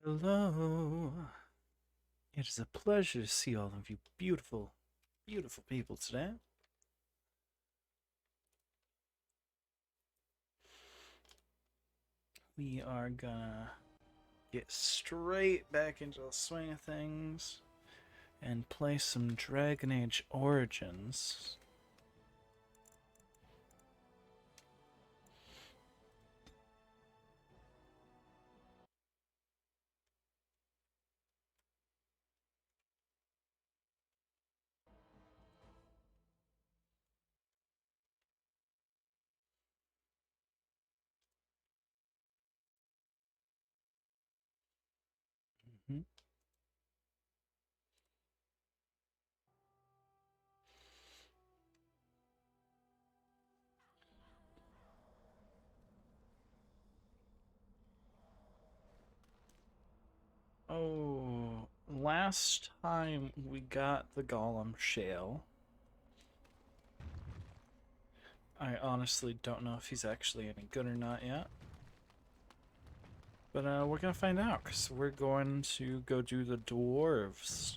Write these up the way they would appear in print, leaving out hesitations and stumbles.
Hello. It is a pleasure to see all of you beautiful, beautiful people today. We are gonna get straight back into the swing of things and play some Dragon Age Origins. Mm-hmm. Oh, last time we got the Golem Shale. I honestly don't know if he's actually any good or not yet. But we're gonna find out, because we're going to go do the dwarves,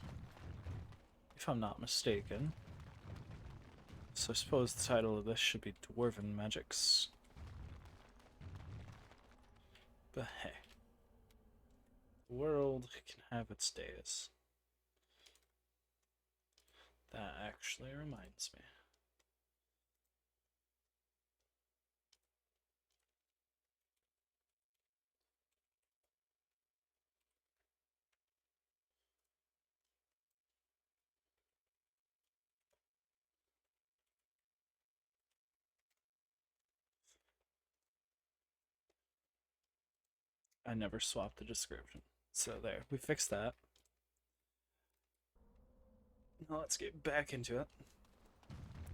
if I'm not mistaken. So I suppose the title of this should be Dwarven Magics. But hey, the world can have its days. That actually reminds me. I never swapped the description. So there, we fixed that. Now let's get back into it.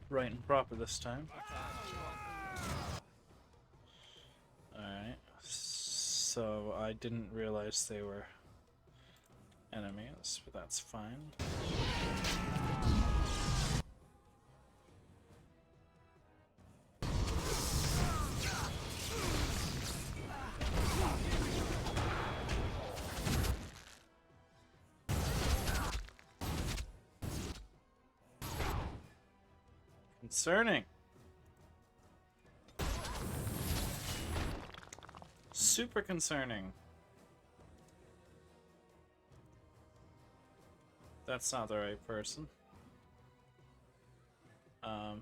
Right and proper this time. Alright, so I didn't realize they were enemies, but that's fine. Concerning. Super concerning. That's not the right person. No,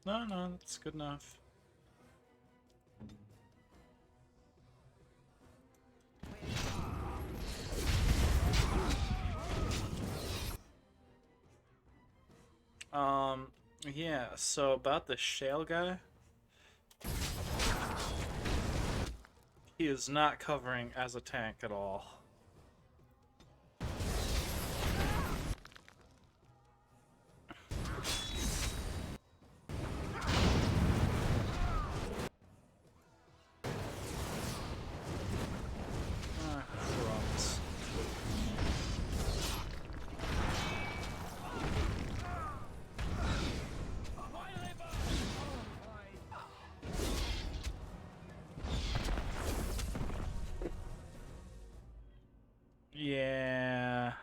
that's good enough. Yeah, so about the shale guy, he is not covering as a tank at all. Crumbs. Yeah.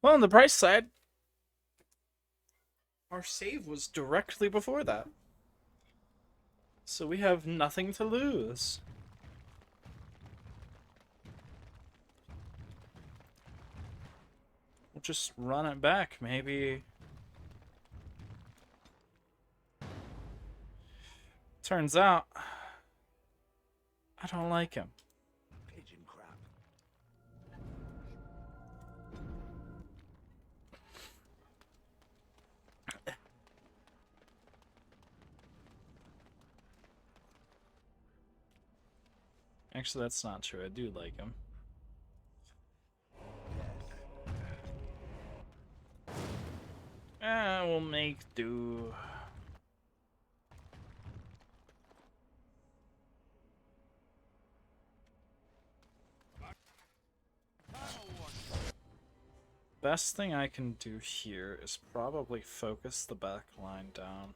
Well, on the bright side, our save was directly before that. So we have nothing to lose. We'll just run it back, maybe. Turns out, I don't like him. Pigeon crap. Actually, that's not true. I do like him. We'll make do. Best thing I can do here is probably focus the back line down.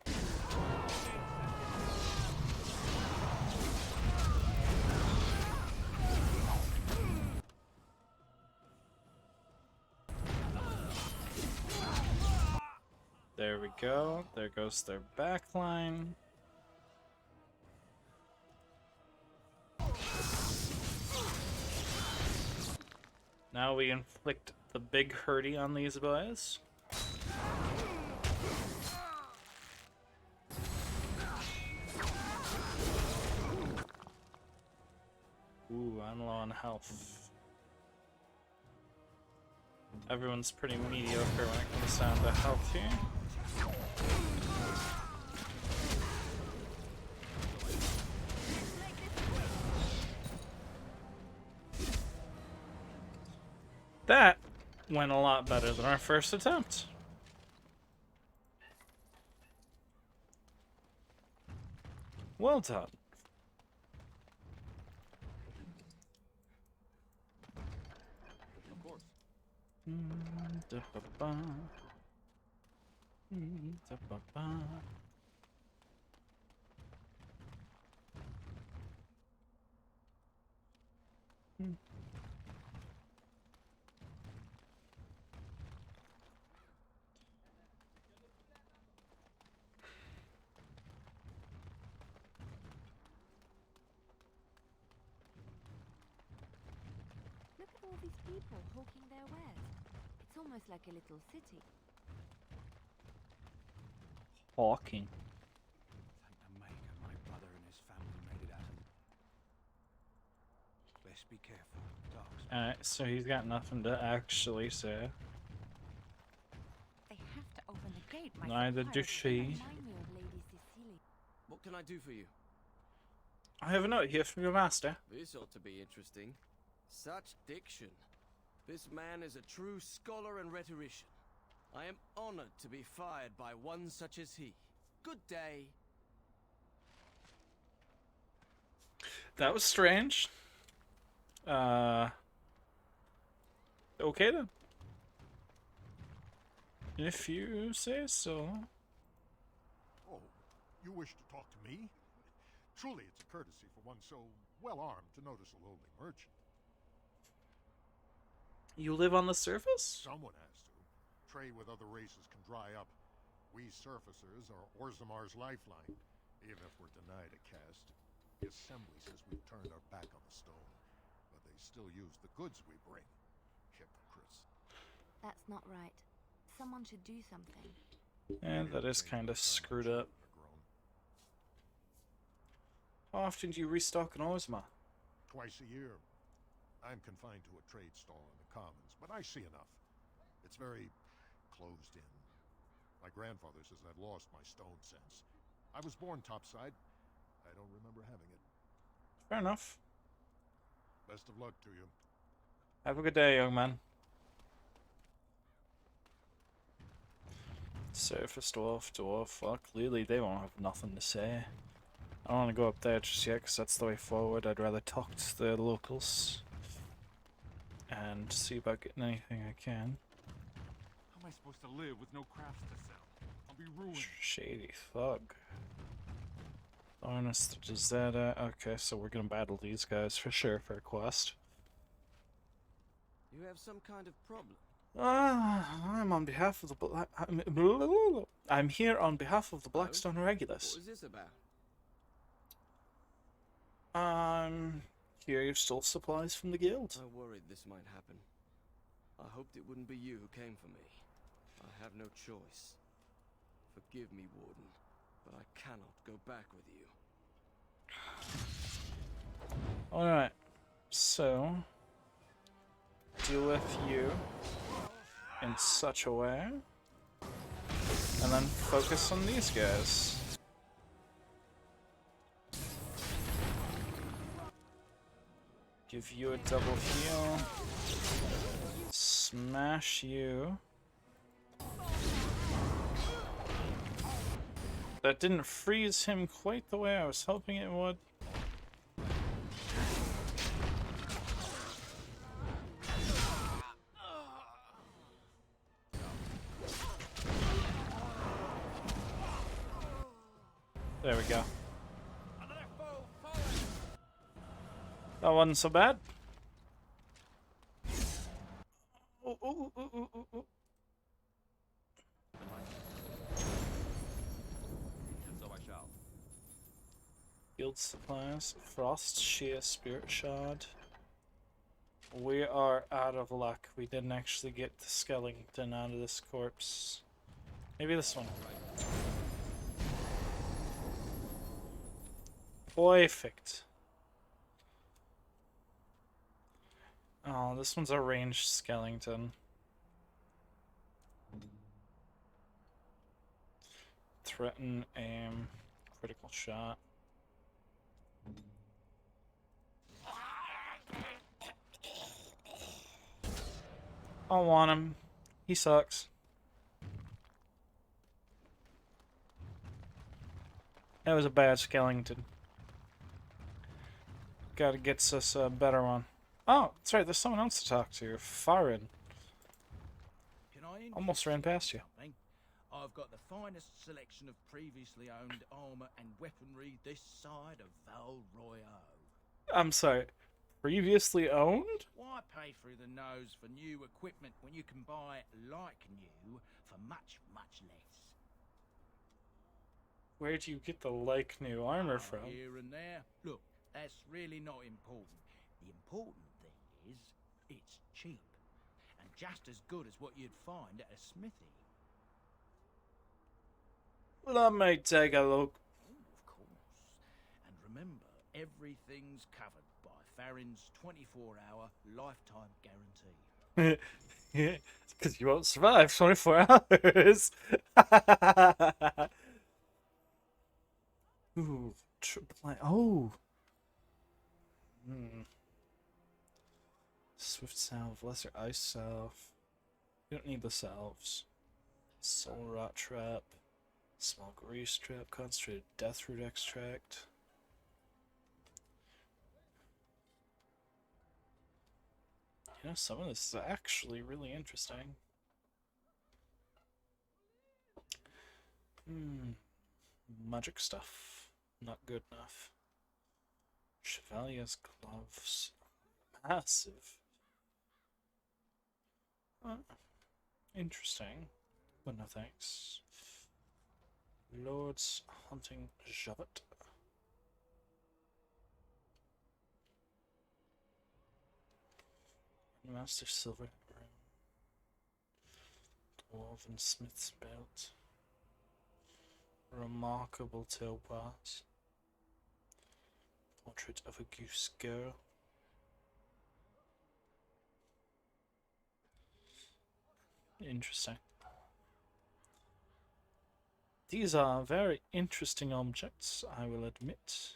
There we go. There goes their back line. Now we inflict the big hurdy on these boys. Ooh, I'm low on health. Everyone's pretty mediocre when it comes down to health here. That went a lot better than our first attempt. Well done. Of course. Look at all these people hawking their wares. It's almost like a little city. Hawking. Thank the maker, my brother and his family made it out. Best be careful. Dogs. Alright, so he's got nothing to actually say. They have to open the gate. My Neither do she. What can I do for you? I have a note here from your master. This ought to be interesting. Such diction. This man is a true scholar and rhetorician. I am honored to be fired by one such as he. Good day. That was strange. Okay then. If you say so. Oh, you wish to talk to me? Truly, it's a courtesy for one so well-armed to notice a lowly merchant. You live on the surface? Someone has to. Trade with other races can dry up. We surfacers are Orzamar's lifeline, even if we're denied a caste. The Assembly says we've turned our back on the stone, but they still use the goods we bring. Hypocrites. That's not right. Someone should do something. Yeah, that is kind of screwed up. How often do you restock an Ozma? Twice a year. I'm confined to a trade stall in the Commons, but I see enough. It's very closed in. My grandfather says I've lost my stone sense. I was born topside. I don't remember having it. Fair enough. Best of luck to you. Have a good day, young man. Surface dwarf. Fuck, clearly they won't have nothing to say. I don't want to go up there just yet, because that's the way forward. I'd rather talk to the locals. And see about getting anything I can. How am I supposed to live with no crafts to sell? I'll be ruined. Shady thug. Honest, does that, okay, so we're gonna battle these guys for sure for a quest. You have some kind of problem. I'm on behalf of the I'm here on behalf of the Blackstone Regulus. What is this about? Here you stole supplies from the guild. I worried this might happen. I hoped it wouldn't be you who came for me. I have no choice. Forgive me, Warden, but I cannot go back with you. Alright, so deal with you in such a way, and then focus on these guys. Give you a double heal. Smash you. That didn't freeze him quite the way I was hoping it would. There we go. That wasn't so bad. Field supplies. Frost Shear Spirit Shard. We are out of luck. We didn't actually get the skeleton out of this corpse. Maybe this one. Perfect. Oh, this one's a ranged skeleton. Threaten, aim, critical shot. I don't want him. He sucks. That was a bad skeleton. Gotta get us a better one. Oh, that's right, there's someone else to talk to. Farin. Can I Almost ran past you. something? I've got the finest selection of previously owned armor and weaponry this side of Val Royale. I'm sorry. Previously owned? Why pay through the nose for new equipment when you can buy like new for much, much less? Where do you get the like new armor from? Here and there. Look, that's really not important. The important thing is, it's cheap. And just as good as what you'd find at a smithy. Let me take a look. Of course. And remember, everything's covered by Farron's 24-hour lifetime guarantee. Because you won't survive 24 hours. Ooh, oh. Swift salve, lesser ice salve. You don't need the salves. Soul rot trap. Small grease trap, concentrated deathroot extract. You know, some of this is actually really interesting. Magic stuff. Not good enough. Chevalier's gloves. Massive. Interesting. But no thanks. Lord's hunting Javet. Master Silver. Dwarven Smith's Belt. Remarkable topaz. Portrait of a goose girl. Interesting. These are very interesting objects, I will admit.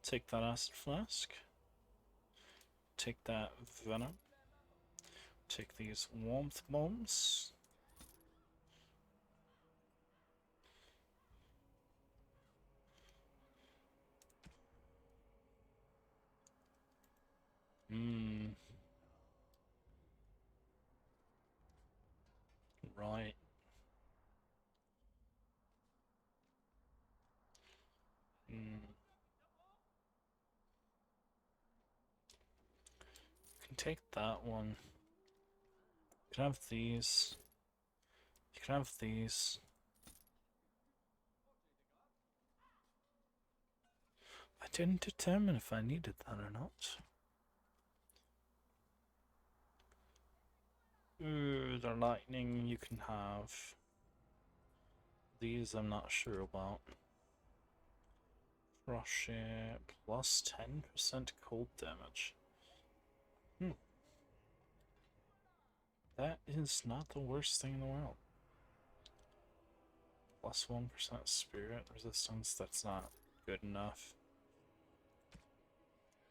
Take that acid flask. Take that venom. Take these warmth bombs. Right. Can take that one. You can have these. You can have these. I didn't determine if I needed that or not. Ooh, the lightning you can have. These I'm not sure about. Crochet plus 10% cold damage. That is not the worst thing in the world. Plus 1% spirit resistance, that's not good enough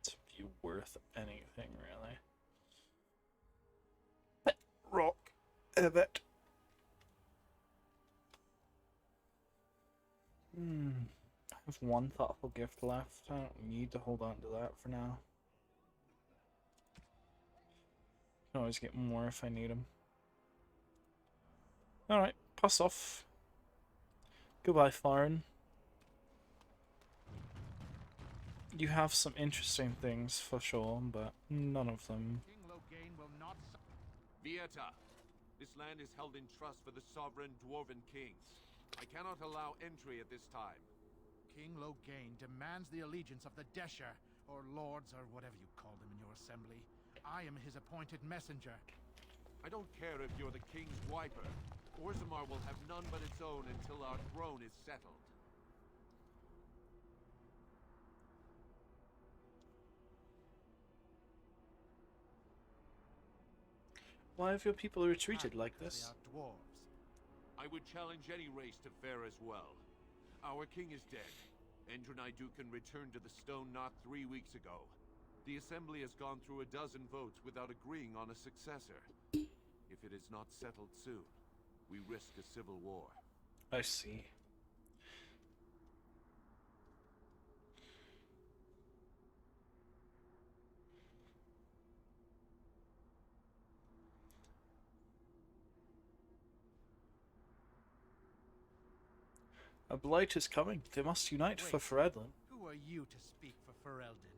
to be worth anything, really. Rock Evet. I have one thoughtful gift left. I don't need to hold on to that for now. Can always get more if I need them. Alright, pass off. Goodbye, Farin. You have some interesting things for sure, but none of them. King Loghain will not. Vieta, this land is held in trust for the sovereign dwarven kings. I cannot allow entry at this time. King Logain demands the allegiance of the Desher, or lords, or whatever you call them in your assembly. I am his appointed messenger. I don't care if you're the king's wiper. Orzammar will have none but its own until our throne is settled. Why have your people retreated like Because this? they are dwarves. I would challenge any race to fare as well. Our king is dead. Endrunaidukan returned to the Stone Knot 3 weeks ago. The assembly has gone through a dozen votes without agreeing on a successor. If it is not settled soon, we risk a civil war. I see. A blight is coming. They must unite for Wait. Feredlin. Who are you to speak for Fereldin?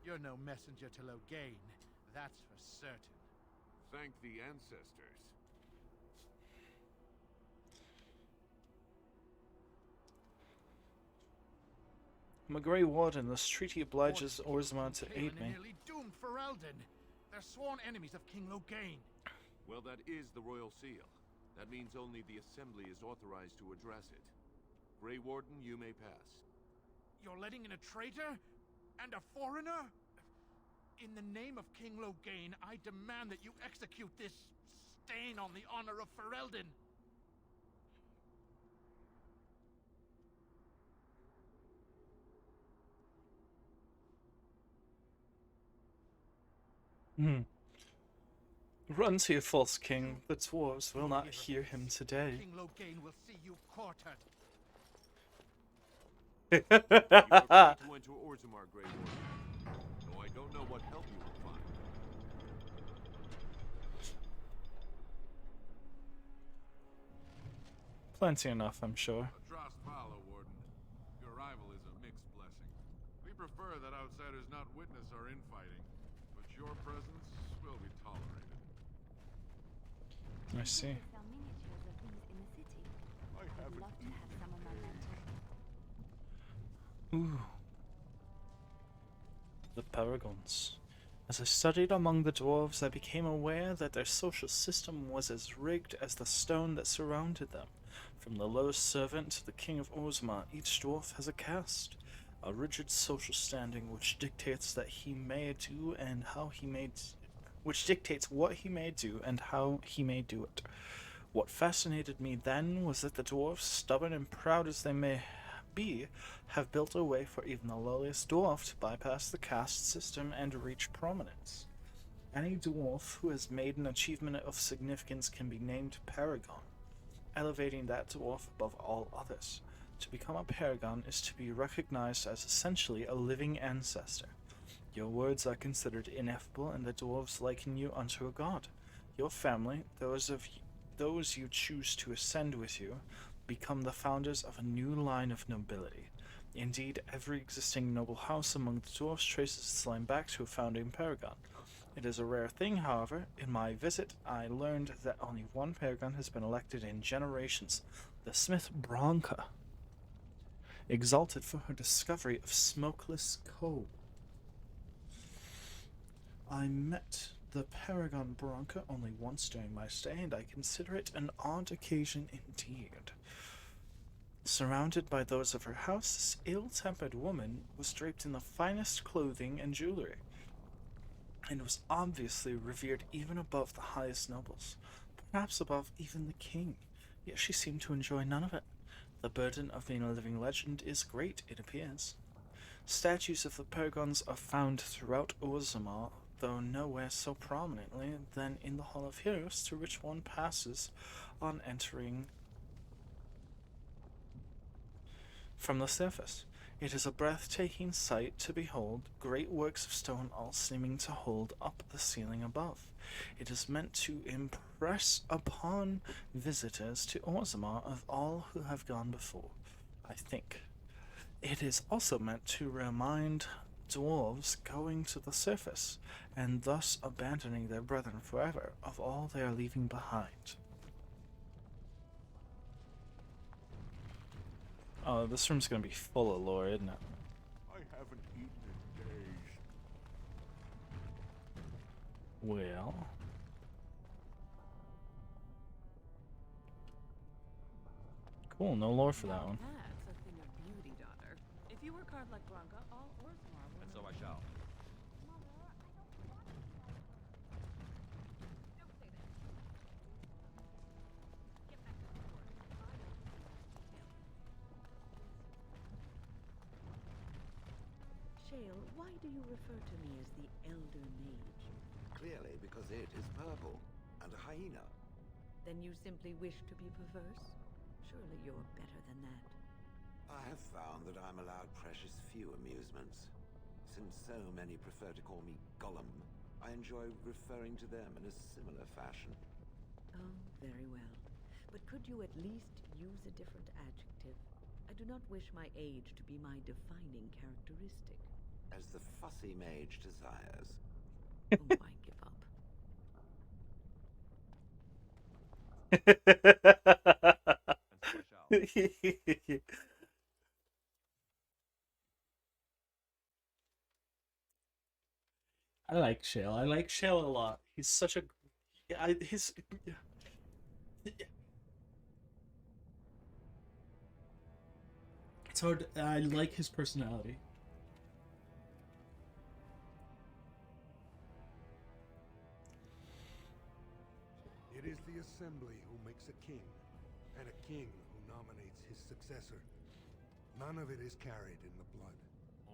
You're no messenger to Logain, that's for certain. Thank the ancestors. I'm a Grey Warden. This treaty obliges Orzammar to aid me. Nearly doomed Fereldin. They're sworn enemies of King Logain. Well, that is the royal seal. That means only the assembly is authorized to address it. Grey Warden, you may pass. You're letting in a traitor? And a foreigner? In the name of King Logain, I demand that you execute this stain on the honor of Fereldin. Run to your false king. The dwarves will not hear him today. King Logain will see you quartered. You are free to enter Orzammar, Grey Warden. Though I don't know what help you will find. Plenty enough, I'm sure. Atrast Palo, Warden. Your arrival is a mixed blessing. We prefer that outsiders not witness our infighting, but your presence will be tolerated. I see. They sell miniatures of these in the city. I I'd haven't love to have some of my mentor. Ooh. The Paragons. As I studied among the dwarves, I became aware that their social system was as rigged as the stone that surrounded them. From the lowest servant to the king of Orzammar, each dwarf has a caste, a rigid social standing which dictates that he may do and how he may which dictates what he may do and how he may do it. What fascinated me then was that the dwarves, stubborn and proud as they may be, have built a way for even the lowliest dwarf to bypass the caste system and reach prominence. Any dwarf who has made an achievement of significance can be named Paragon, elevating that dwarf above all others. To become a Paragon is to be recognized as essentially a living ancestor. Your words are considered ineffable, and the dwarves liken you unto a god. Your family, those you choose to ascend with you, become the founders of a new line of nobility. Indeed, every existing noble house among the dwarves traces its line back to a founding paragon. It is a rare thing, however. In my visit, I learned that only one paragon has been elected in generations, the smith Bronca, exalted for her discovery of smokeless coal. I met the Paragon Bronca only once during my stay, and I consider it an odd occasion indeed. Surrounded by those of her house, this ill-tempered woman was draped in the finest clothing and jewelry, and was obviously revered even above the highest nobles, perhaps above even the king, yet she seemed to enjoy none of it. The burden of being a living legend is great, it appears. Statues of the Paragons are found throughout Orzammar, though nowhere so prominently than in the Hall of Heroes, through which one passes on entering from the surface. It is a breathtaking sight to behold, great works of stone all seeming to hold up the ceiling above. It is meant to impress upon visitors to Orzammar of all who have gone before, I think. It is also meant to remind dwarves going to the surface, and thus abandoning their brethren forever, of all they are leaving behind. Oh, this room's gonna be full of lore, isn't it? I haven't eaten in days. Well. Cool, no lore for that one. That's a thing of beauty, daughter. If you work hard like Bronca, all Orzammar will. And so I shall. Shale, why do you refer to me as the Elder Mage? Clearly because it is purple, and a hyena. Then you simply wish to be perverse? Surely you're better than that. I have found that I'm allowed precious few amusements. Since so many prefer to call me Gollum, I enjoy referring to them in a similar fashion. Oh, very well. But could you at least use a different adjective? I do not wish my age to be my defining characteristic. As the fussy mage desires. Oh, I give up. And so I shall. I like Shale. I like Shale a lot. He's such a his it's hard. I like his personality. It is the Assembly who makes a king, and a king who nominates his successor. None of it is carried in the blood.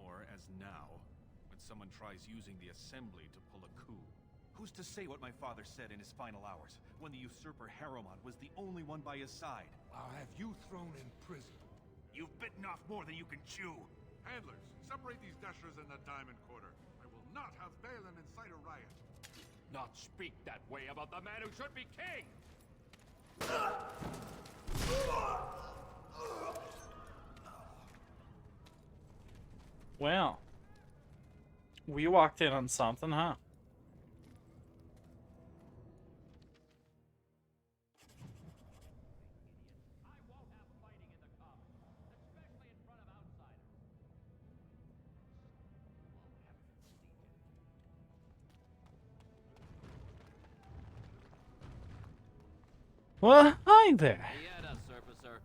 Or, as now, when someone tries using the Assembly to pull a coup. Who's to say what my father said in his final hours, when the usurper Harrowmont was the only one by his side? I'll have you thrown in prison. You've bitten off more than you can chew! Handlers, separate these dashers in the Diamond Quarter. I will not have Balin incite a riot. Not speak that way about the man who should be king! Well, we walked in on something, huh? Well, hi there. Yada, surfacer.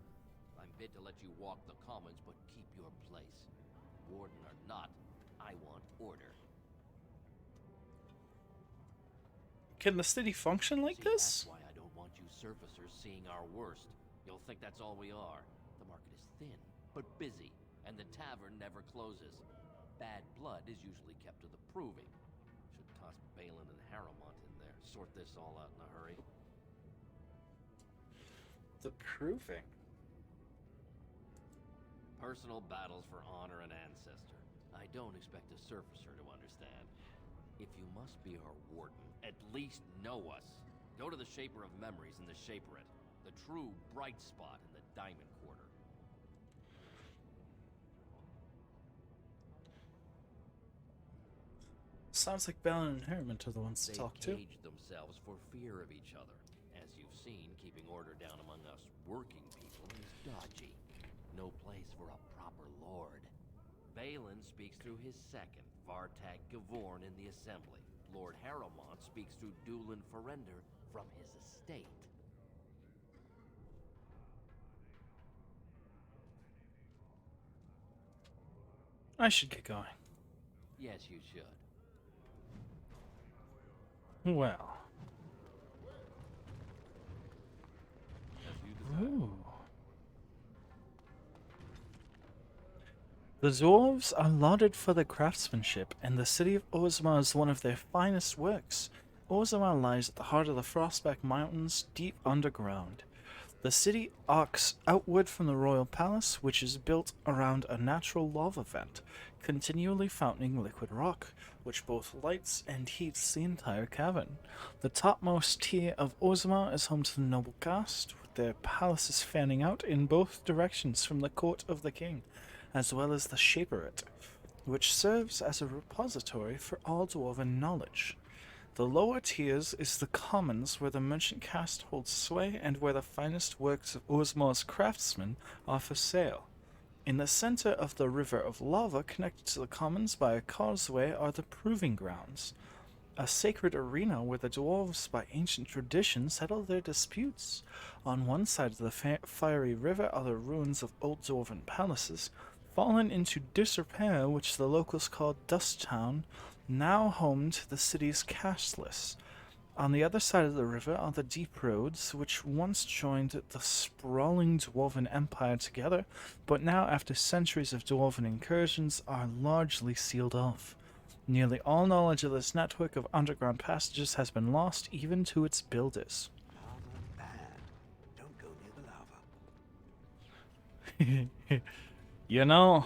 I'm bid to let you walk the commons, but keep your place. Warden or not, I want order. Can the city function like See, this? That's why I don't want you surfacers seeing our worst. You'll think that's all we are. The market is thin, but busy, and the tavern never closes. Bad blood is usually kept to the proving. Should toss Balin and Harrowmont in there. Sort this all out in a hurry. The proving. Personal battles for honor and ancestor. I don't expect a surfacer to understand. If you must be our warden, at least know us. Go to the Shaper of Memories in the Shaperate, the true bright spot in the Diamond Quarter. Sounds like Balin and Harrowmont are the ones to They talk to. caged themselves for fear of each other. As you've seen, keeping order down among us working people is dodgy. No place for a proper lord. Balin speaks through his second, Vartag Gavorn, in the Assembly. Lord Harrowmont speaks through Dulin Ferender from his estate. I should get going. Yes, you should. Well. As you desire. Ooh. The dwarves are lauded for their craftsmanship, and the city of Orzammar is one of their finest works. Orzammar lies at the heart of the Frostback Mountains, deep underground. The city arcs outward from the royal palace, which is built around a natural lava vent, continually fountaining liquid rock, which both lights and heats the entire cavern. The topmost tier of Orzammar is home to the noble caste, with their palaces fanning out in both directions from the court of the king, as well as the Shaperate, which serves as a repository for all dwarven knowledge. The lower tiers is the commons, where the merchant caste holds sway and where the finest works of Orzammar's craftsmen are for sale. In the center of the river of lava, connected to the commons by a causeway, are the proving grounds, a sacred arena where the dwarves, by ancient tradition, settle their disputes. On one side of the fiery river are the ruins of old dwarven palaces, fallen into disrepair, which the locals call Dust Town, now home to the city's casteless. On the other side of the river are the deep roads, which once joined the sprawling dwarven empire together, but now, after centuries of dwarven incursions, are largely sealed off. Nearly all knowledge of this network of underground passages has been lost, even to its builders. Lava bad. Don't go near the lava. You know,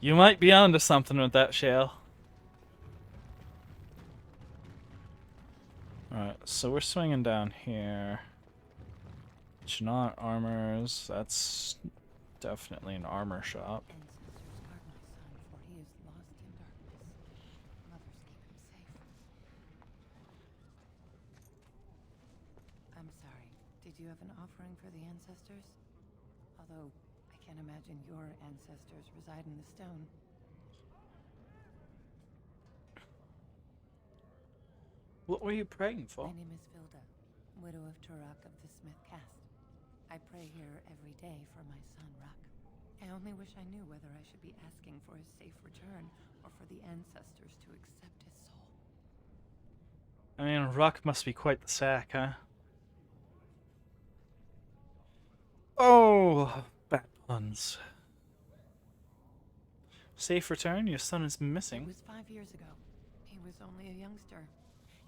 you might be onto something with that, Shale. Alright, so we're swinging down here. Not armors. That's definitely an armor shop. I'm sorry. Did you have an offering for the ancestors? Although, I can't imagine your ancestors reside in the stone. What were you praying for? My name is Vilda, widow of Turok of the Smith Caste. I pray here every day for my son, Ruck. I only wish I knew whether I should be asking for his safe return or for the ancestors to accept his soul. I mean, Ruck must be quite the sack, huh? Oh, bad puns. Safe return? Your son is missing. It was 5 years ago. He was only a youngster.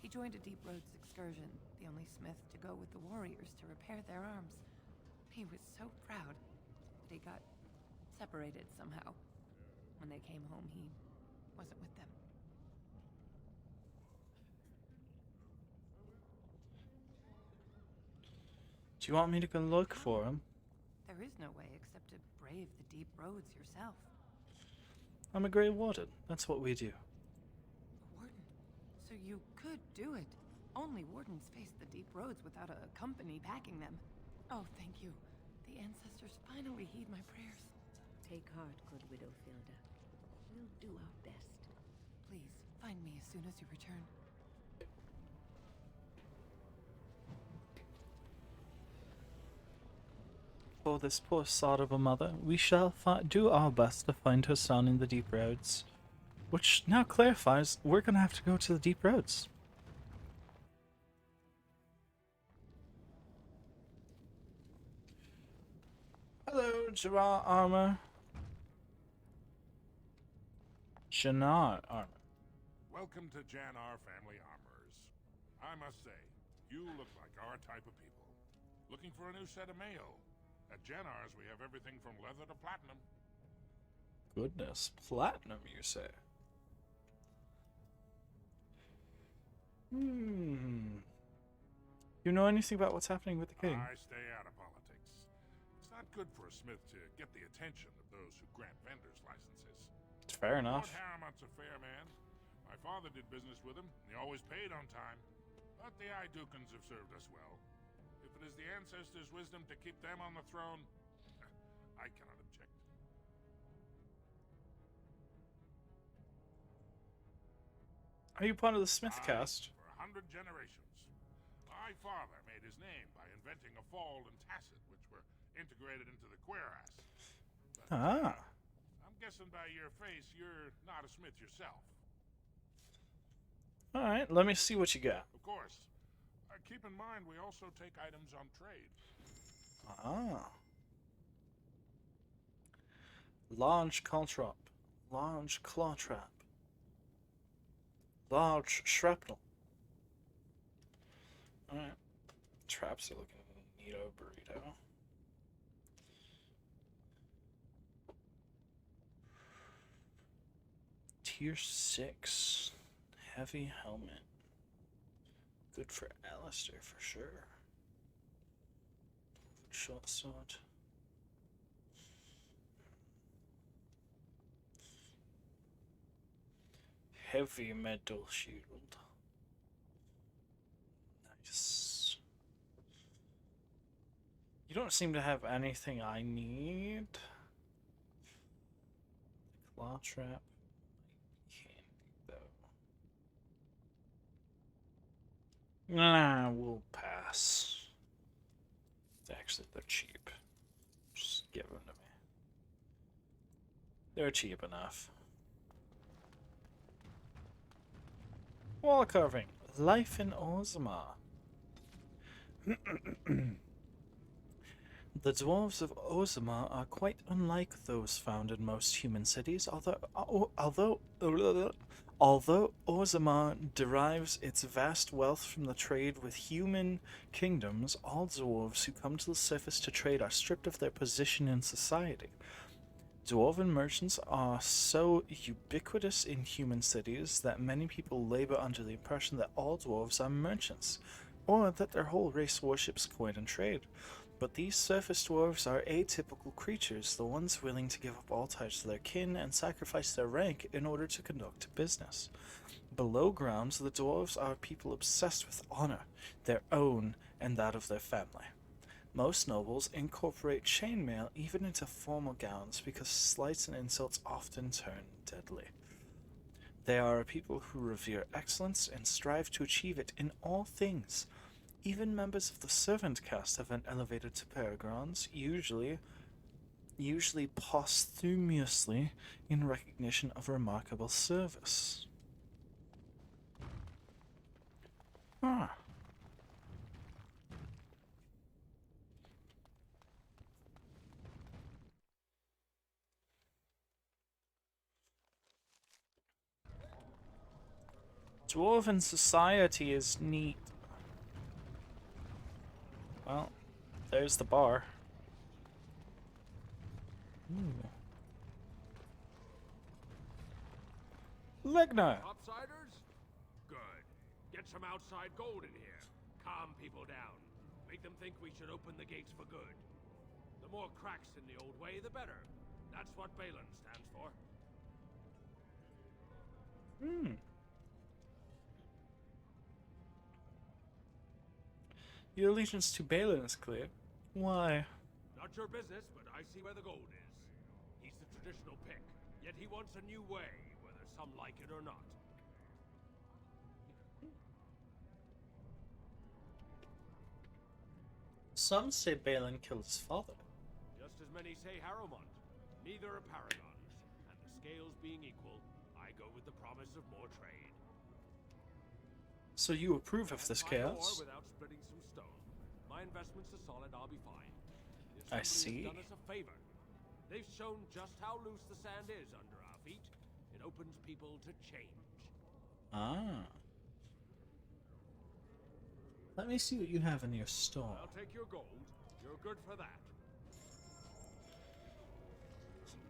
He joined a Deep Roads excursion, the only smith to go with the warriors to repair their arms. He was so proud, but he got separated somehow. When they came home, he wasn't with them. Do you want me to go look for him? There is no way except to brave the Deep Roads yourself. I'm a Grey Warden. That's what we do. A warden? So you could do it. Only wardens face the Deep Roads without a company backing them. Oh, thank you. The ancestors finally heed my prayers. Take heart, good widow Filda. We'll do our best. Please, find me as soon as you return. For this poor sod of a mother, we shall do our best to find her son in the Deep Roads. Which now clarifies we're gonna have to go to the Deep Roads. Hello, Jarrah Armor. Jannar Armor. Welcome to Jannar Family Armorers. I must say, you look like our type of people. Looking for a new set of mail? At Jannar's, we have everything from leather to platinum. Goodness, platinum, you say? You know anything about what's happening with the king? I stay out of politics. It's not good for a smith to get the attention of those who grant vendors licenses. It's fair enough. Lord Harriman's a fair man. My father did business with him, and he always paid on time. But the Idukans have served us well. If it is the ancestors' wisdom to keep them on the throne, I cannot object. Are you part of the Smith cast? For 100 generations. My father made his name by inventing a fold and tacit, which were integrated into the cuirass. But, I'm guessing by your face, you're not a smith yourself. Alright, let me see what you got. Of course. Keep in mind, we also take items on trade. Large caltrop. Large claw trap. Large shrapnel. Alright. Traps are looking neato burrito. Tier 6. Heavy helmet. Good for Alistair for sure. Short sword. Heavy metal shield. Nice. You don't seem to have anything I need. claw trap. Candy though. Nah, we'll pass. Actually, they're cheap. Just give them to me. They're cheap enough. Wall carving. Life in Ozma. The dwarves of Ozma are quite unlike those found in most human cities, although Ozma derives its vast wealth from the trade with human kingdoms, all dwarves who come to the surface to trade are stripped of their position in society. Dwarven merchants are so ubiquitous in human cities that many people labor under the impression that all dwarves are merchants, or that their whole race worships coin and trade. But these surface dwarves are atypical creatures, the ones willing to give up all ties to their kin and sacrifice their rank in order to conduct business. Below ground, the dwarves are people obsessed with honor, their own and that of their family. Most nobles incorporate chainmail even into formal gowns because slights and insults often turn deadly. They are a people who revere excellence and strive to achieve it in all things. Even members of the servant caste have been elevated to paragons, usually posthumously in recognition of remarkable service. Ah. Dwarven society is neat. Well, there's the bar. Ooh. Legna! Outsiders? Good. Get some outside gold in here. Calm people down. Make them think we should open the gates for good. The more cracks in the old way, the better. That's what Balin stands for. Your allegiance to Balin is clear. Why? Not your business, but I see where the gold is. He's the traditional pick, yet he wants a new way, whether some like it or not. Some say Balin killed his father. Just as many say Harrowmont. Neither are paragons, and the scales being equal, I go with the promise of more trade. So you approve of this chaos? Without splitting some stone. My investments are solid, I'll be fine. I see. Has done us a favor. They've shown just how loose the sand is under our feet. It opens people to change. Ah. Let me see what you have in your store. I'll take your gold. You're good for that.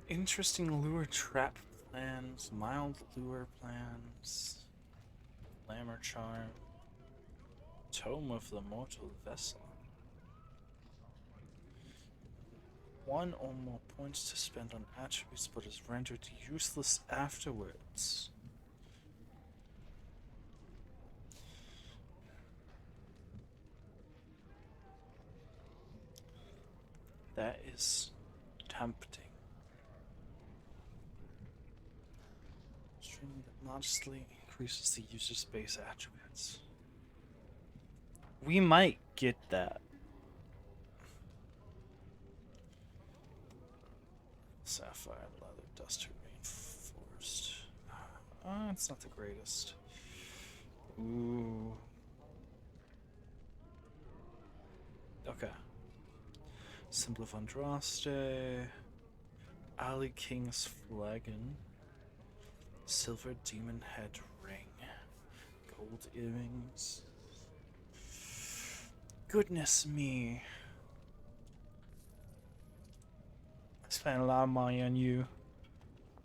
Interesting lure trap plans, mild lure plans, glamour charm, tome of the mortal vessel. 1 or more points to spend on attributes but is rendered useless afterwards. That is tempting. String that modestly increases the user's base attributes. We might get that. Sapphire leather duster reinforced. It's not the greatest. Ooh. Okay. Symbol of Andraste. Ali King's flagon. Silver demon head ring. Gold earrings. Goodness me. I spent a lot of money on you.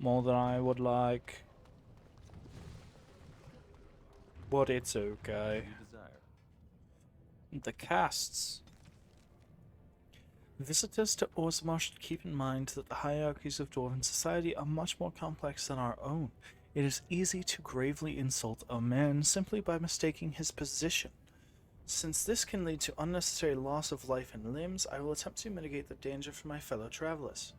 More than I would like. But it's okay. The casts. Visitors to Ozma should keep in mind that the hierarchies of Dwarven society are much more complex than our own. It is easy to gravely insult a man simply by mistaking his position. Since this can lead to unnecessary loss of life and limbs, I will attempt to mitigate the danger for my fellow travelers.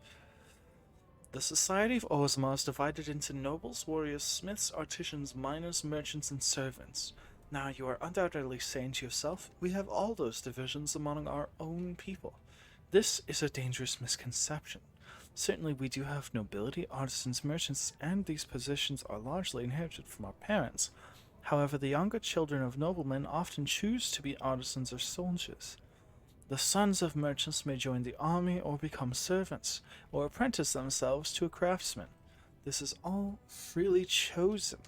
The society of Orzammar is divided into nobles, warriors, smiths, artisans, miners, merchants, and servants. Now, you are undoubtedly saying to yourself, we have all those divisions among our own people. This is a dangerous misconception. Certainly, we do have nobility, artisans, merchants, and these positions are largely inherited from our parents. However, the younger children of noblemen often choose to be artisans or soldiers. The sons of merchants may join the army or become servants, or apprentice themselves to a craftsman. This is all freely chosen,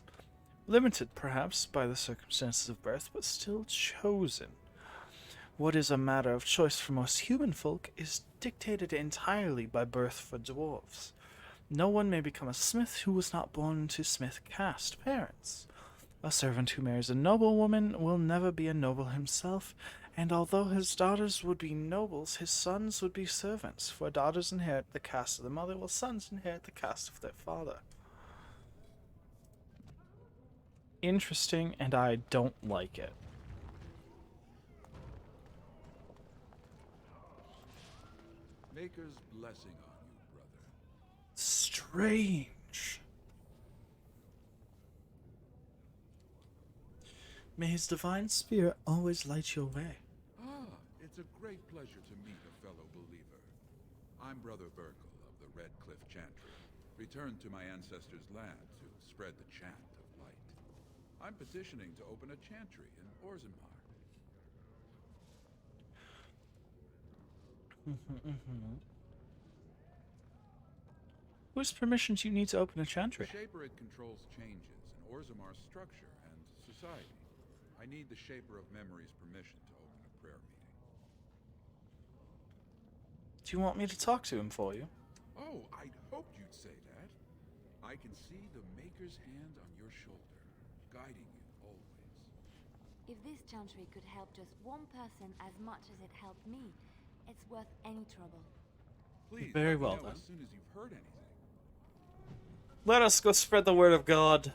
limited perhaps by the circumstances of birth, but still chosen. What is a matter of choice for most human folk is dictated entirely by birth for dwarves. No one may become a smith who was not born to smith caste parents. A servant who marries a noblewoman will never be a noble himself, and although his daughters would be nobles, his sons would be servants, for daughters inherit the caste of the mother, while sons inherit the caste of their father. Interesting, and I don't like it. Maker's blessing on you, brother. Strange. May his divine spirit always light your way. Ah, it's a great pleasure to meet a fellow believer. I'm Brother Burkle of the Red Cliff Chantry, returned to my ancestors' land to spread the chant of light. I'm petitioning to open a chantry in Orzammar. Whose permission do you need to open a chantry? The Shaperate controls changes in Orzammar's structure and society. I need the Shaper of Memory's permission to open a prayer meeting. Do you want me to talk to him for you? Oh, I'd hoped you'd say that. I can see the Maker's hand on your shoulder, guiding you always. If this chantry could help just one person as much as it helped me, it's worth any trouble. Please, Very let me well, know then. as soon as you've heard anything. Let us go spread the word of God.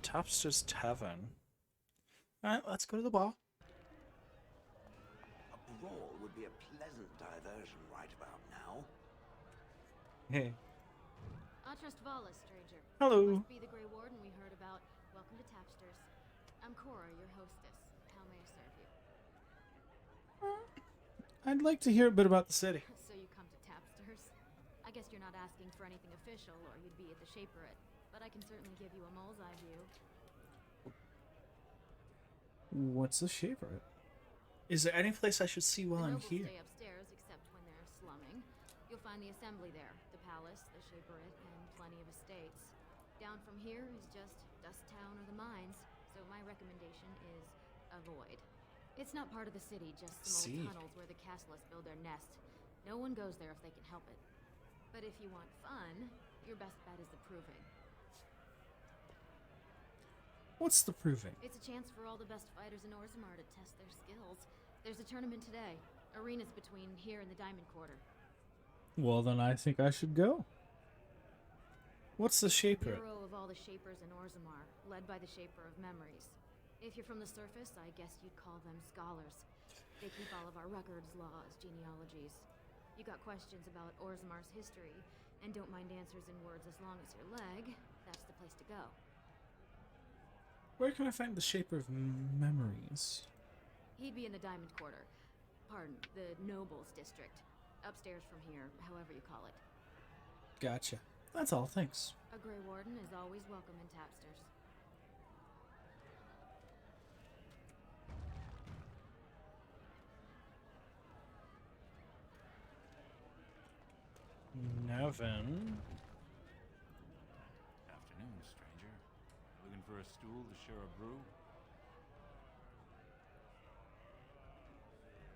Tapster's Tavern. Alright, let's go to the bar. A brawl would be a pleasant diversion right about now. Hey. Atrastvala, stranger. Hello. Must be the Grey Warden we heard about. Welcome to Tapsters. I'm Cora, your hostess. How may I serve you? I'd like to hear a bit about the city. So you come to Tapsters? I guess you're not asking for anything official, or you'd be at the Shaperate. But I can certainly give you a mole's eye view. What's the Shaperate? Is there any place I should see while The I'm nobles here? stay upstairs, except when they're slumming. You'll find the assembly there, the palace, the Shaperate, and plenty of estates. Down from here is just Dust Town or the mines, so my recommendation is avoid. It's not part of the city, just some old tunnels where the castless build their nest. No one goes there if they can help it. But if you want fun, your best bet is the Proving. What's the Proving? It's a chance for all the best fighters in Orzammar to test their skills. There's a tournament today. Arenas between here and the Diamond Quarter. Well, then I think I should go. What's the Shaperate? Bureau of all the Shapers in Orzammar, led by the Shaper of Memories. If you're from the surface, I guess you'd call them scholars. They keep all of our records, laws, genealogies. You got questions about Orzamar's history, and don't mind answers in words as long as your leg, that's the place to go. Where can I find the Shaper of Memories? He'd be in the Diamond Quarter. Pardon, the Nobles District. Upstairs from here, however you call it. Gotcha. That's all, thanks. A Grey Warden is always welcome in Tapsters. Nevin. Afternoon, stranger. Looking for a stool to share a brew?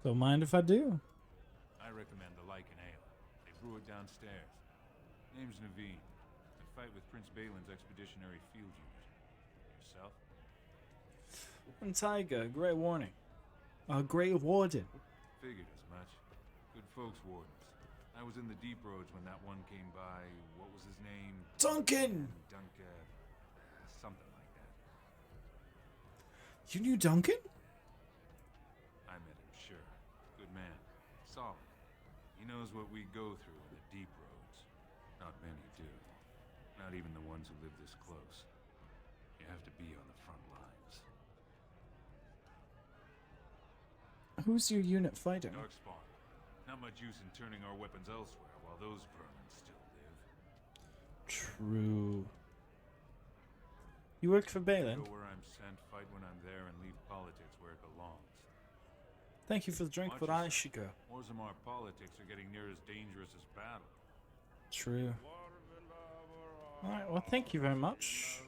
Don't mind if I do. I recommend the Lycan Ale. They brew it downstairs. Name's Naveen. I fight with Prince Balin's expeditionary field unit. Yourself? And Tiger, Grey Warning. Grey Warden. Figured as much. Good folks, Wardens. I was in the deep roads when that one came by. What was his name? Duncan! Something like that. You knew Duncan? I met him, sure. Good man. solid. He knows what we go through in the deep roads. Not many do. Not even the ones who live this close. You have to be on the front lines. Who's your unit fighting? Darkspawn. Not much use in turning our weapons elsewhere while those vermin still live. True. You work for Balin. Go where I'm sent, fight when I'm there, and leave politics where it belongs. Thank you for the drink, but I should go. Orzammar politics are getting near as dangerous as battle. True. Alright, well, thank you very much.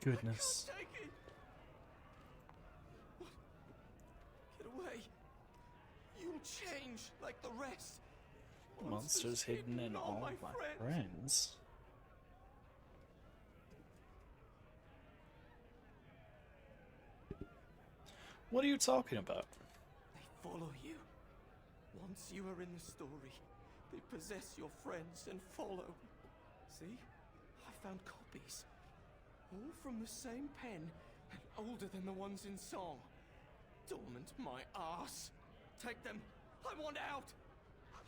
Goodness. Get away. You'll change like the rest. Monsters hidden in all my friends. What are you talking about? They follow you. Once you are in the story, they possess your friends and follow. See? I found copies. All from the same pen, and older than the ones in song. Dormant my ass. Take them. I want out.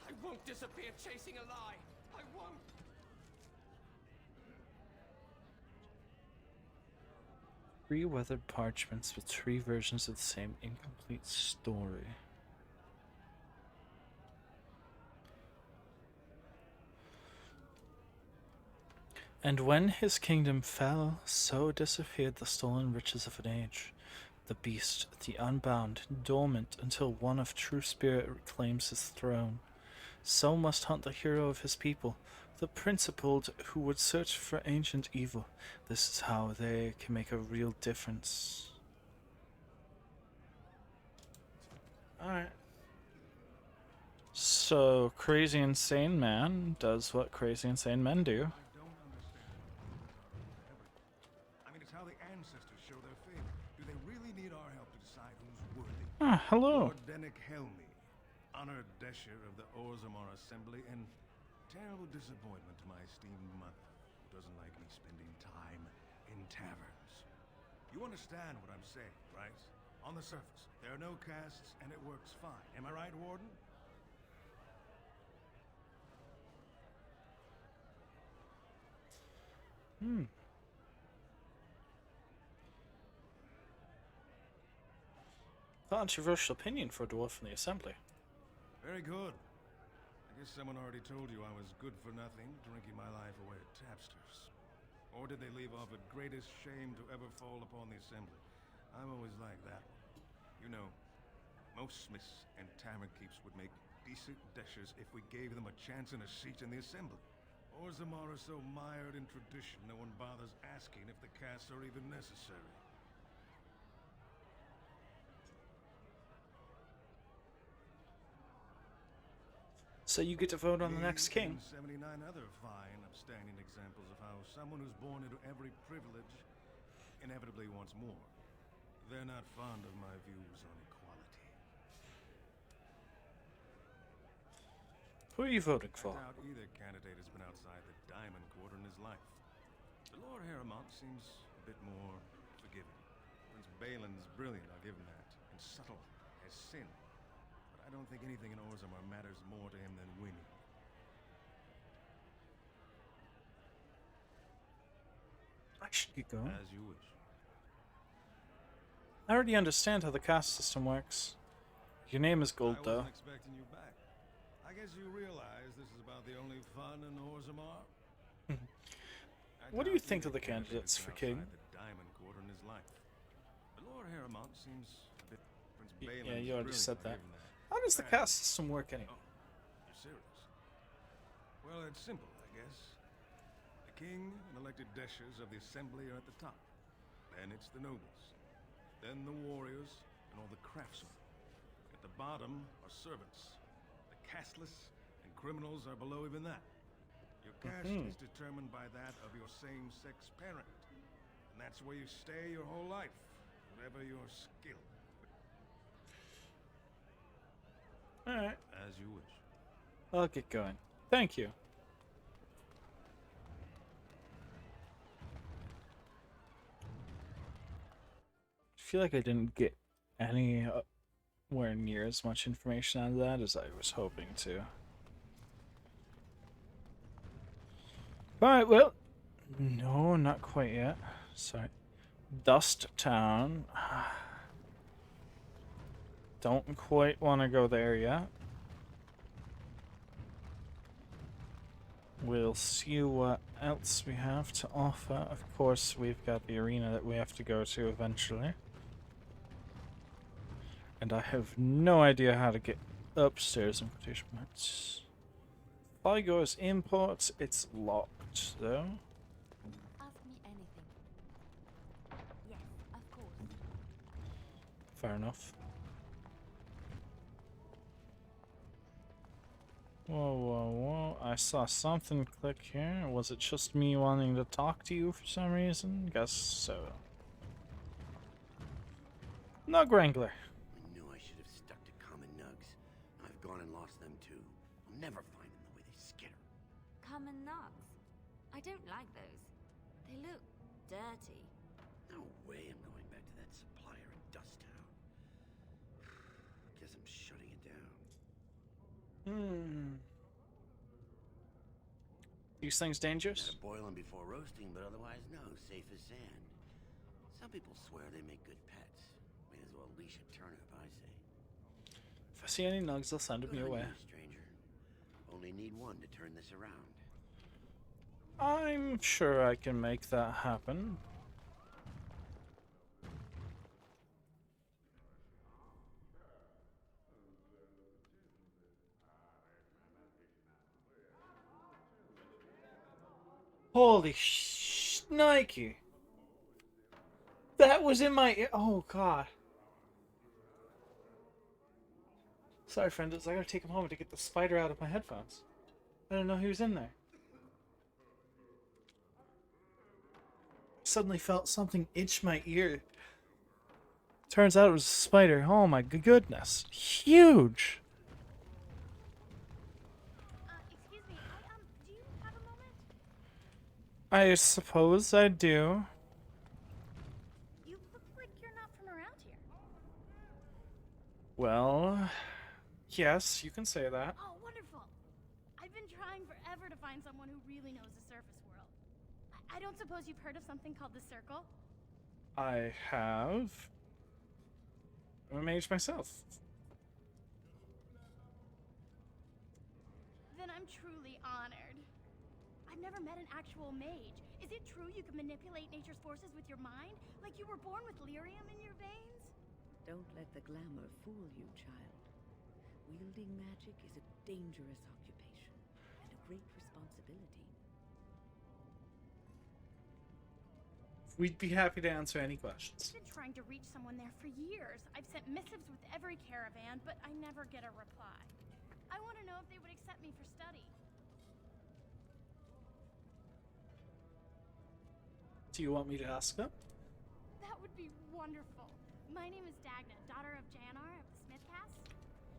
I won't disappear chasing a lie. I won't. Three weathered parchments with three versions of the same incomplete story. And when his kingdom fell, so disappeared the stolen riches of an age. The beast, the unbound, dormant until one of true spirit reclaims his throne. So must hunt the hero of his people, the principled who would search for ancient evil. This is how they can make a real difference. Alright. So, crazy insane man does what crazy insane men do. How the ancestors show their faith. Do they really need our help to decide who's worthy? Ah, hello. Lord Dennick Helmi, honored Desher of the Orzammar Assembly, and terrible disappointment to my esteemed mother, who doesn't like me spending time in taverns. You understand what I'm saying, right? On the surface, there are no castes, and it works fine. Am I right, Warden? Controversial opinion for a dwarf in the assembly. Very good. I guess someone already told you I was good for nothing, drinking my life away at tapsters. Or did they leave off at greatest shame to ever fall upon the assembly? I'm always like that. You know, most smiths and tavern keeps would make decent deshers if we gave them a chance and a seat in the assembly. Orzammar are so mired in tradition, no one bothers asking if the castes are even necessary. So you get to vote on the next king. 79 other fine, upstanding examples of how someone who's born into every privilege inevitably wants more. They're not fond of my views on equality. Who are you voting for? I doubt either candidate has been outside the Diamond Quarter in his life. The Lord Harrowmont seems a bit more forgiving. Prince Balin's brilliant, I'll give him that, and subtle as sin. I don't think anything in Orzammar matters more to him than winning. I should get going. As you wish. I already understand how the caste system works. Your name is Gold, I though. wasn't expecting you back. I guess you realize this is about the only fun in Orzammar? What do you think of the candidates for king? The Diamond Quarter in his life. The Lord Harrowmont seems a bit. Prince Balin's Yeah, you already brilliant, said I'll that. give him that. How does the caste system work anyway? You're serious? Well, it's simple, I guess. The king and elected deshers of the assembly are at the top. Then it's the nobles. Then the warriors and all the craftsmen. At the bottom are servants. The casteless and criminals are below even that. Your caste is determined by that of your same-sex parent. And that's where you stay your whole life, whatever your skill. Alright, As you wish. I'll get going. Thank you. feel like I didn't get anywhere near as much information out of that as I was hoping to. Alright, well, no, not quite yet. Sorry. Dust Town. Don't quite want to go there yet. We'll see what else we have to offer. Of course, we've got the arena that we have to go to eventually. And I have no idea how to get upstairs in quotation marks. Figo's imports, it's locked though. Ask me anything. Yes, of course. Fair enough. Whoa, whoa, whoa. I saw something click here. Was it just me wanting to talk to you for some reason? Guess so. Nug Wrangler. I knew I should have stuck to common nugs. I've gone and lost them too. I'll never find them the way they skitter. Common nugs. I don't like those. They look dirty. No way I'm going back to that supplier in Dust Town. Guess I'm shutting it down. These things dangerous? Gotta boil them before roasting, but otherwise no, safe as sand. Some people swear they make good pets. May as well leash a turnip, I say. If I see any nugs, I'll send them Good your on way. you, stranger. Only need one to turn this around. I'm sure I can make that happen. Holy Nike! That was in my ear. Oh god. Sorry, friend. I gotta take him home to get the spider out of my headphones. I didn't know he was in there. Suddenly felt something itch my ear. Turns out it was a spider. Oh my goodness. Huge! Excuse me, do you have a moment? I suppose I do. You look like you're not from around here. Well, yes, you can say that. Oh, wonderful. I've been trying forever to find someone who really knows the surface world. I don't suppose you've heard of something called the Circle? I have. I'm a mage myself. Then I'm truly honored. I've never met an actual mage. Is it true you can manipulate nature's forces with your mind? Like you were born with lyrium in your veins? Don't let the glamour fool you, child. Wielding magic is a dangerous occupation and a great responsibility. We'd be happy to answer any questions. I've been trying to reach someone there for years. I've sent missives with every caravan, but I never get a reply. I want to know if they would accept me for study. Do you want me to ask them? That would be wonderful. My name is Dagna, daughter of Janar of the Smith Cast.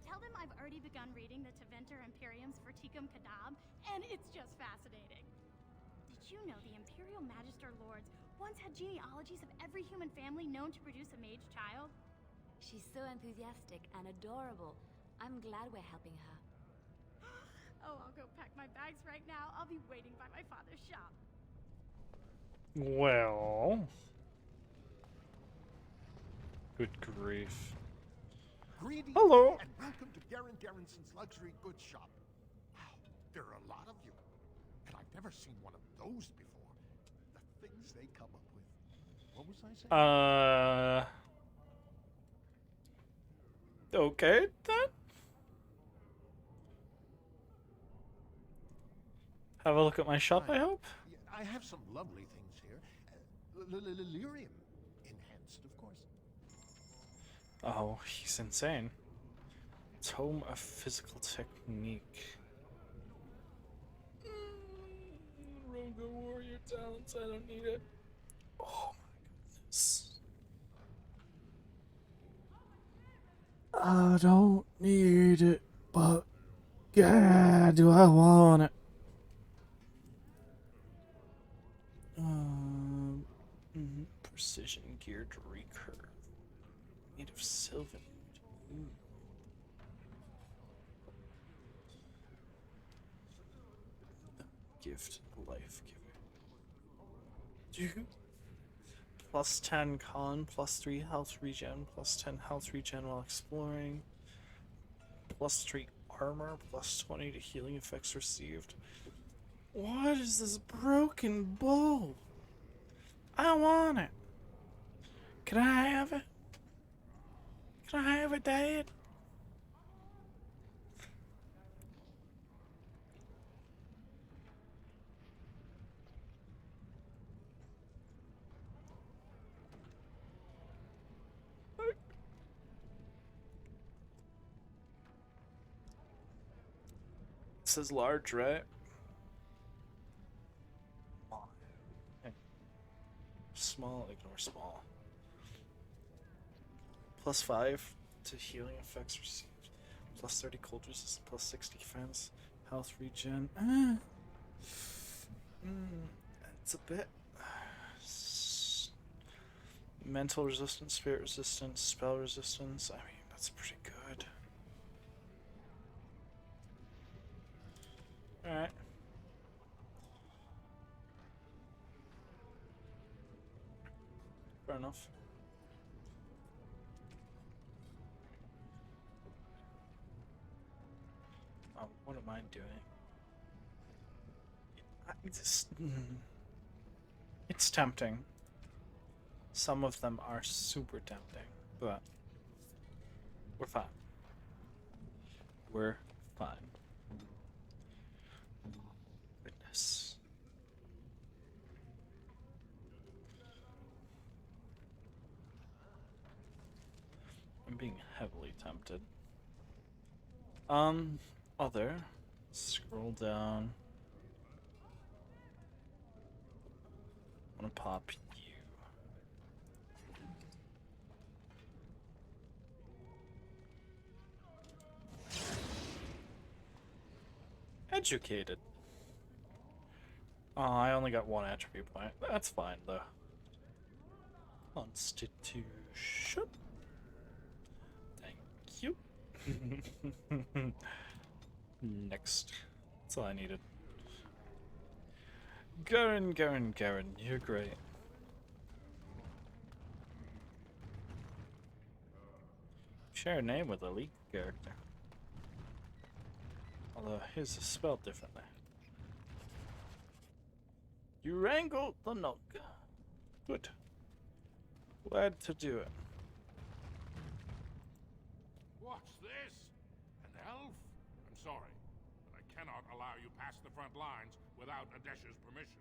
Tell them I've already begun reading the Teventer Imperiums for Tikum Kadab, and it's just fascinating. Did you know the Imperial Magister Lords once had genealogies of every human family known to produce a mage child? She's so enthusiastic and adorable. I'm glad we're helping her. Oh, I'll go pack my bags right now. I'll be waiting by my father's shop. Well... Good grief. Greetings Hello. and welcome to Garen Garrison's luxury goods shop. Wow, there are a lot of you. And I've never seen one of those before. The things they come up with. What was I saying? Okay, then. Have a look at my shop, I hope? Yeah, I have some lovely things here. Lyrium enhanced, of course. Oh, he's insane. Tome of Physical Technique. Rogo Warrior talents, I don't need it. Oh my goodness. I don't need it, but God, do I want it. Precision geared recurve. Made of sylvan. Ooh. Gift, life giver. Plus 10 con, plus 3 health regen, plus 10 health regen while exploring, plus 3 armor, plus 20 to healing effects received. What is this broken bow? I want it. Can I have it? Can I have it, Dad? It says large, right? Small, ignore small. Plus 5 to healing effects received. Plus 30 cold resistance, plus 6 defense. Health regen. It's a bit. Mental resistance, spirit resistance, spell resistance. I mean, that's pretty good. Alright. Fair enough. What am I doing? It's tempting. Some of them are super tempting, but we're fine. We're fine. Goodness. I'm being heavily tempted. Other. Scroll down. I'm gonna pop you. Educated. Oh, I only got one attribute point. That's fine, though. Constitution. Thank you. Next. That's all I needed. Garen, you're great. Share a name with a League character. Although his is spelled differently. You wrangled the Nook. Good. Glad to do it. What's this? An elf? I'm sorry, but I cannot allow you past the front lines without Adesh's permission.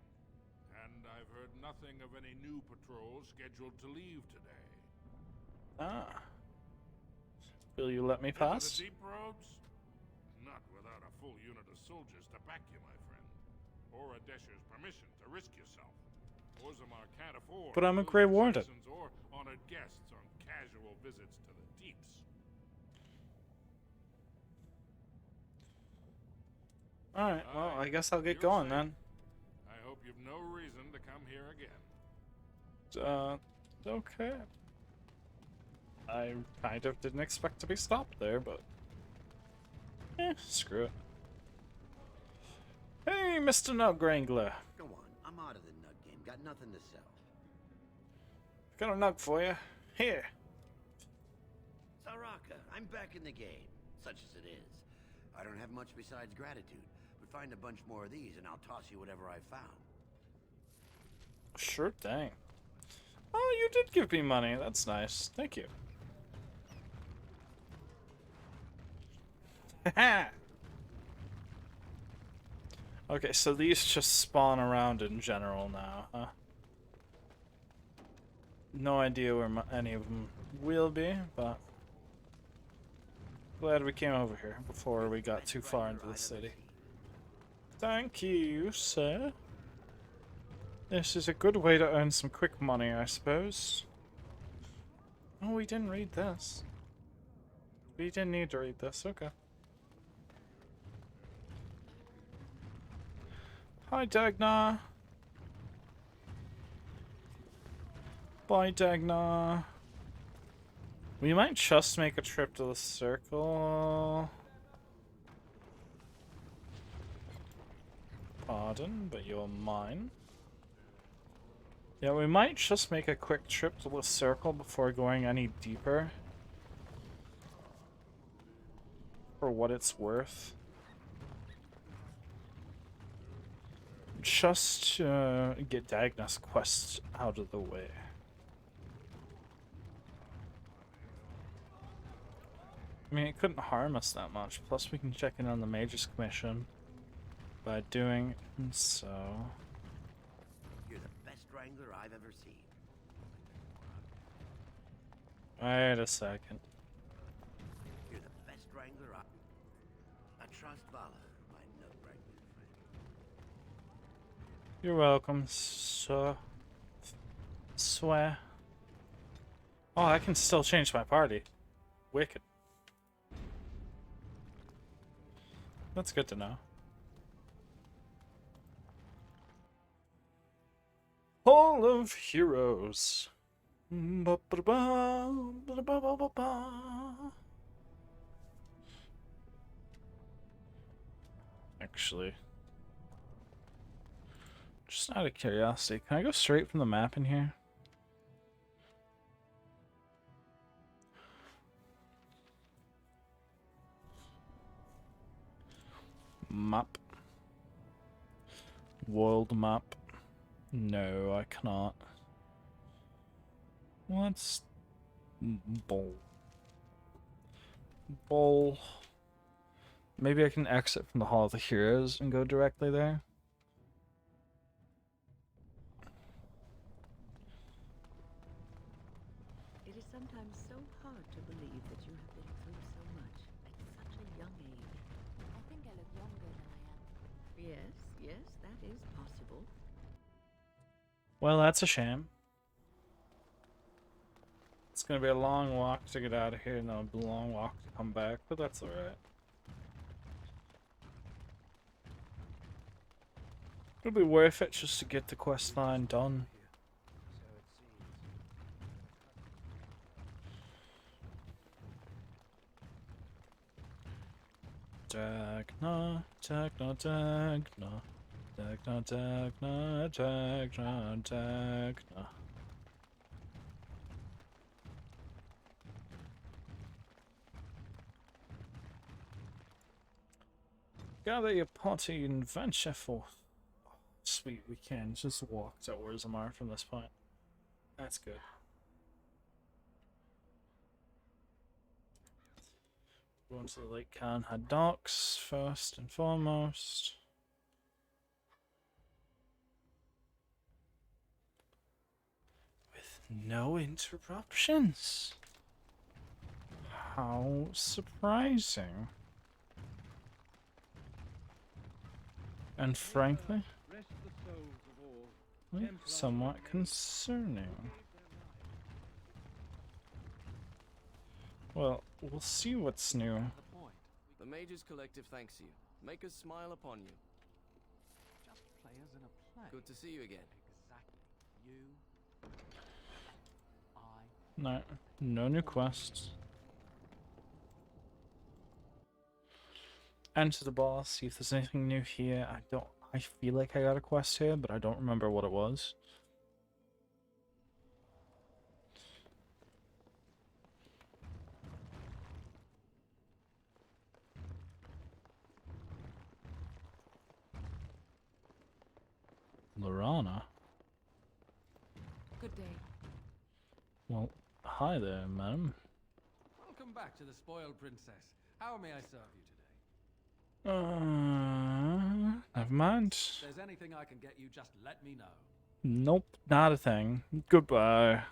And I've heard nothing of any new patrols scheduled to leave today. Ah. Will you let me Into the pass? deep roads? Not without a full unit of soldiers to back you, my friend. Or Adesh's permission to risk yourself. Orzammar can't afford But I'm a Grey Warden. citizens or honored guests on casual visits to the deeps. Alright, well, I guess I'll get going then. I hope you've no reason to come here again. Okay. I kind of didn't expect to be stopped there, but... screw it. Hey, Mr. Nug Wrangler. Go on, I'm out of the nug game. Got nothing to sell. Got a nug for you. Here. Saraka, I'm back in the game, such as it is. I don't have much besides gratitude, but find a bunch more of these and I'll toss you whatever I found. Sure thing. Oh, you did give me money. That's nice. Thank you. Haha. Okay, so these just spawn around in general now, huh? No idea where any of them will be, but glad we came over here before we got too far into the city. Thank you, sir. This is a good way to earn some quick money, I suppose. Oh, we didn't read this. We didn't need to read this, okay. Hi, Dagnar. Bye, Dagnar. We might just make a trip to the circle. Pardon, but you're mine. Yeah, we might just make a quick trip to the circle before going any deeper. For what it's worth. Just get Dagna's quest out of the way. I mean, it couldn't harm us that much. Plus, we can check in on the Mage's Commission by doing so. You're the best wrangler I've ever seen. Wait a second. You're the best wrangler I trust Vala, my no-wrangling friend. You're welcome, sir. Swear. Oh, I can still change my party. Wicked. That's good to know. Hall of Heroes. Actually, just out of curiosity, can I go straight from the map in here? Map. World map. No, I cannot. Let's... Bowl. Bowl. Maybe I can exit from the Hall of the Heroes and go directly there. It is sometimes so hard to believe that you have been through so much at such a young age. I think I look younger than I am. Yes, yes, that is possible. Well, that's a shame. It's gonna be a long walk to get out of here and then a long walk to come back, but that's alright. It'll be worth it just to get the quest line done. Dagna, Dagna, Dagna, Dagna, Dagna, Dagna, Dagna. Gather your party and venture forth. Sweet, we can just walk to Orzammar from this point. That's good. Going to the Lake Canha docks first and foremost. With no interruptions. How surprising. And frankly, somewhat concerning. Well, we'll see what's new. The Mages Collective thanks you. Make us smile upon you. Just players in a play. Good to see you again. Exactly. No, no new quests. Enter the boss, see if there's anything new here. I feel like I got a quest here, but I don't remember what it was. Lorana? Good day. Well, hi there, madam. Welcome back to the Spoiled Princess. How may I serve you today? Never mind. If there's anything I can get you, just let me know. Nope, not a thing. Goodbye.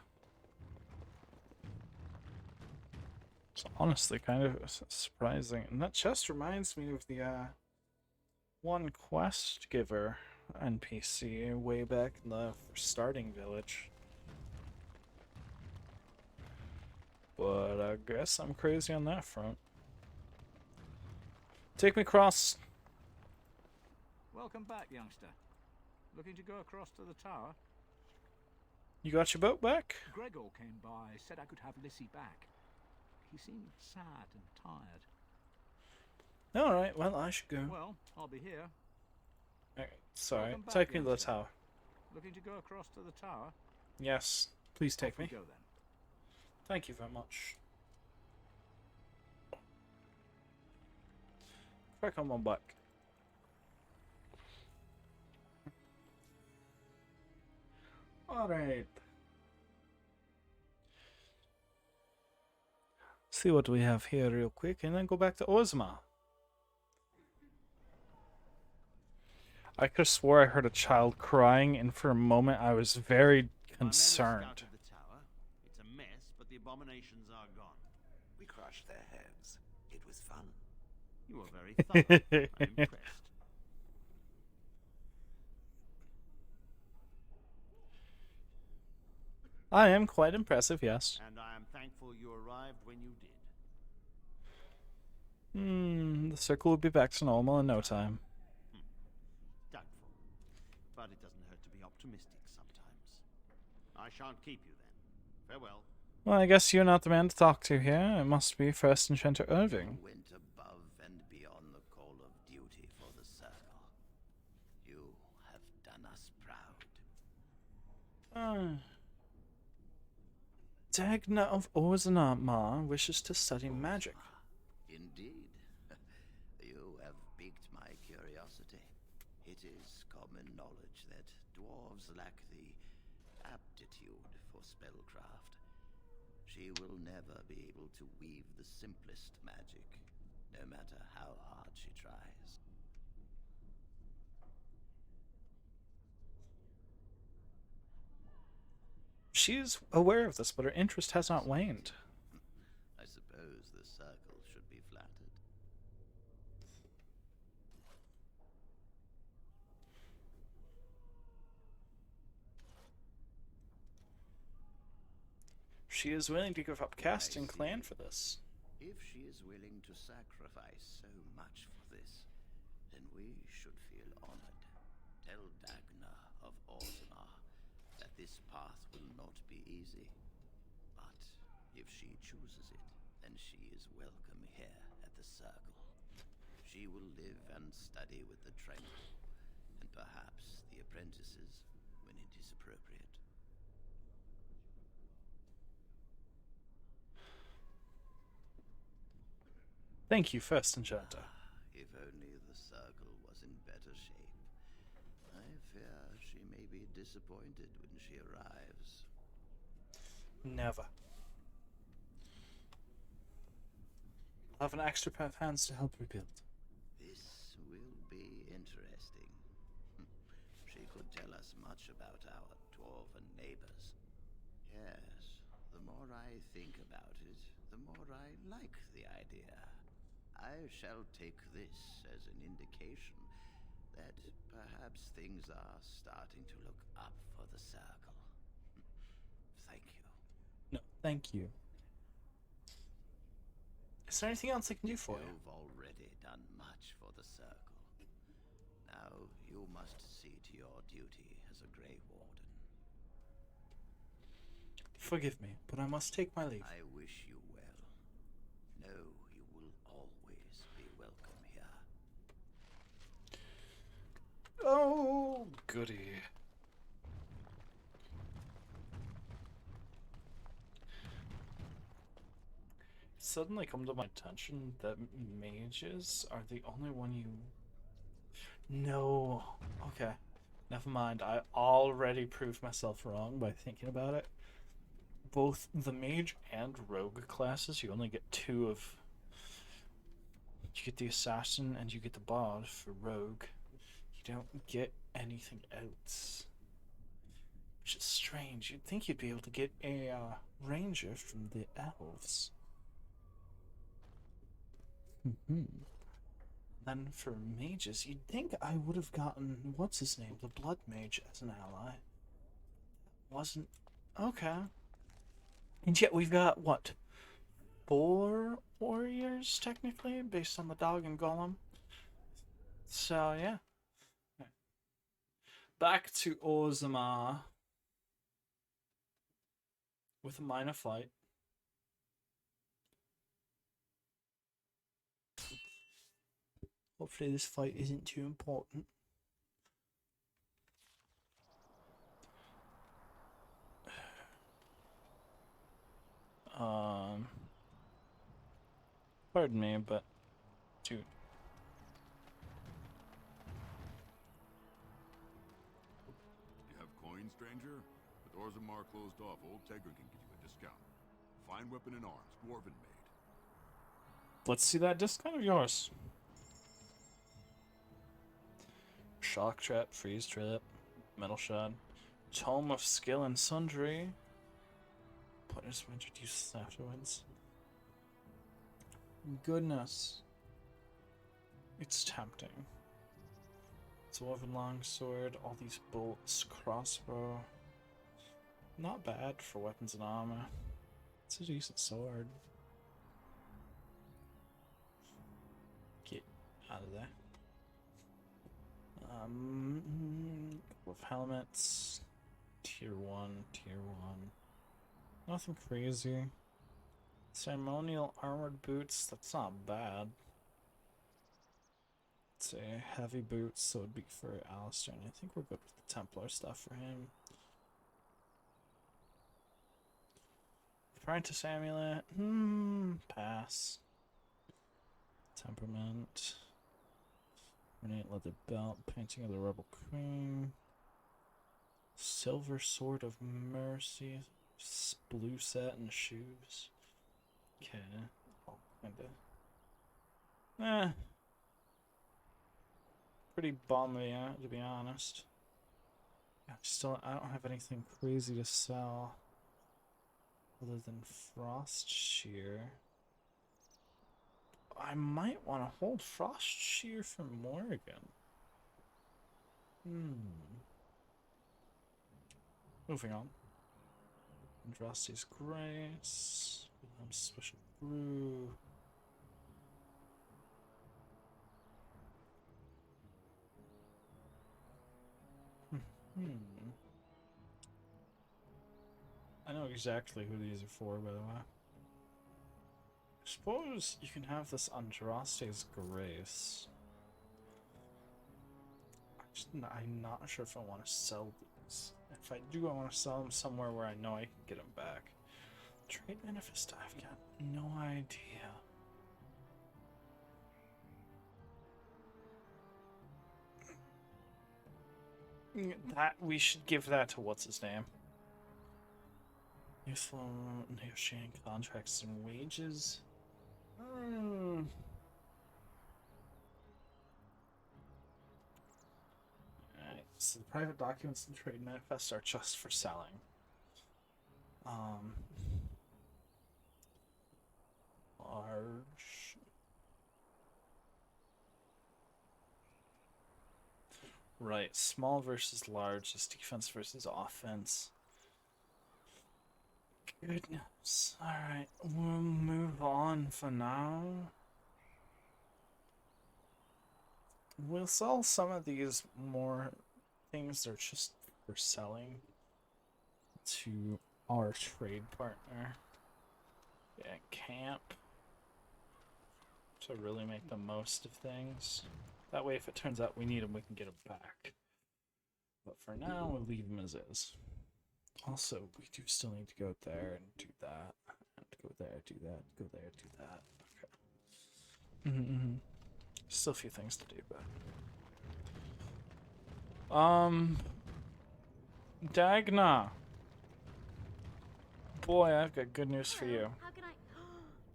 It's honestly kind of surprising. And that just reminds me of the one quest giver NPC way back in the starting village. But I guess I'm crazy on that front. Take me across. Welcome back, youngster. Looking to go across to the tower? You got your boat back? Gregor came by, said I could have Lissy back. He seemed sad and tired. Alright, well, I should go. Well, I'll be here. Alright, sorry. Welcome back, Take me to the youngster. tower. Looking to go across to the tower? Yes, please take Off we me. go then. Thank you very much. Crack on one back. Alright. See what we have here real quick and then go back to Ozma. I could have swore I heard a child crying, and for a moment I was very concerned. The tower. It's a mess, but the abominations are gone. We crushed their heads. It was fun. You were very thorough. I'm impressed. I am quite impressive, yes. And I am thankful you arrived when you did. The circle will be back to normal in no time. Doubtful. But it doesn't hurt to be optimistic sometimes. I shan't keep you then. Farewell. Well, I guess you're not the man to talk to here. It must be First Enchanter Irving. You went above and beyond the call of duty for the circle. You have done us proud. Dagna of Ozanamar wishes to study magic. Indeed. You have piqued my curiosity. It is common knowledge that dwarves lack the aptitude for spellcraft. She will never be able to weave the simplest magic, no matter how hard she tries. She is aware of this, but her interest has not waned. I suppose the circle should be flattered. She is willing to give up caste and clan for this. If she is willing to sacrifice so much for this, then we should feel honored. Tell Dagna of Orzammar that this path will not be easy. But if she chooses it, then she is welcome here at the Circle. She will live and study with the Tranquil, and perhaps the apprentices when it is appropriate. Thank you, First Enchanter. If only the Circle was in better shape. I fear she may be disappointed when she arrives. Never. I'll have an extra pair of hands to help rebuild. This will be interesting. She could tell us much about our dwarven neighbors. Yes, the more I think about it, the more I like the idea. I shall take this as an indication that perhaps things are starting to look up for the Circle. Thank you. No, thank you. Is there anything else I can do for you? You've already done much for the Circle. Now you must see to your duty as a Grey Warden. Forgive me, but I must take my leave. I wish you well. Know you will always be welcome here. Oh, goody. Suddenly come to my attention that mages are the only one you... No. Okay. Never mind. I already proved myself wrong by thinking about it. Both the mage and rogue classes, you only get two of... You get the assassin and you get the bard for rogue. You don't get anything else. Which is strange. You'd think you'd be able to get a ranger from the elves. Then for mages, you'd think I would have gotten, what's his name, the blood mage as an ally. Wasn't... Okay. And yet we've got, what, 4 warriors, technically, based on the dog and golem. So, yeah. Back to Orzammar with a minor fight. Hopefully this fight isn't too important. Pardon me, but dude. You have coins, stranger? With Orzammar closed off, Old Tegrin can give you a discount. Fine weapon and arms, dwarven made. Let's see that discount of yours. Shock trap, freeze trap, metal shot, tome of skill and sundry. Punishment reduces afterwards. Goodness. It's tempting. Dwarven longsword, all these bolts, crossbow. Not bad for weapons and armor. It's a decent sword. Get out of there. Couple of helmets. Tier 1, tier 1. Nothing crazy. Ceremonial armored boots, that's not bad. It's a heavy boots, so it'd be for Alistair, and I think we're good with the Templar stuff for him. Apprentice amulet, pass. Temperament. Ornate leather belt, painting of the Rebel Queen. Silver sword of mercy, blue satin shoes. Okay, oh, kinda. Pretty bummy, to be honest. I don't have anything crazy to sell other than Frost Shear. I might want to hold Frost Shear for Morrigan. Moving on. Andraste's Grace. Special Brew. I know exactly who these are for, by the way. I suppose you can have this Andraste's Grace. I'm not sure if I want to sell these. If I do, I want to sell them somewhere where I know I can get them back. Trade Manifest, I've got no idea. That we should give that to what's his name. Useful negotiating contracts and wages. Alright, so the private documents and trade manifests are just for selling. Large. Right, small versus large is defense versus offense. Goodness. Alright, we'll move on for now. We'll sell some of these more things that are just for selling to our trade partner. Yeah, camp. To really make the most of things. That way, if it turns out we need them, we can get them back. But for now, we'll leave them as is. Also, we do still need to go there and do that. And go there, do that, go there, do that. Okay. Still a few things to do, but... Dagna! Boy, I've got good news for you. How can I...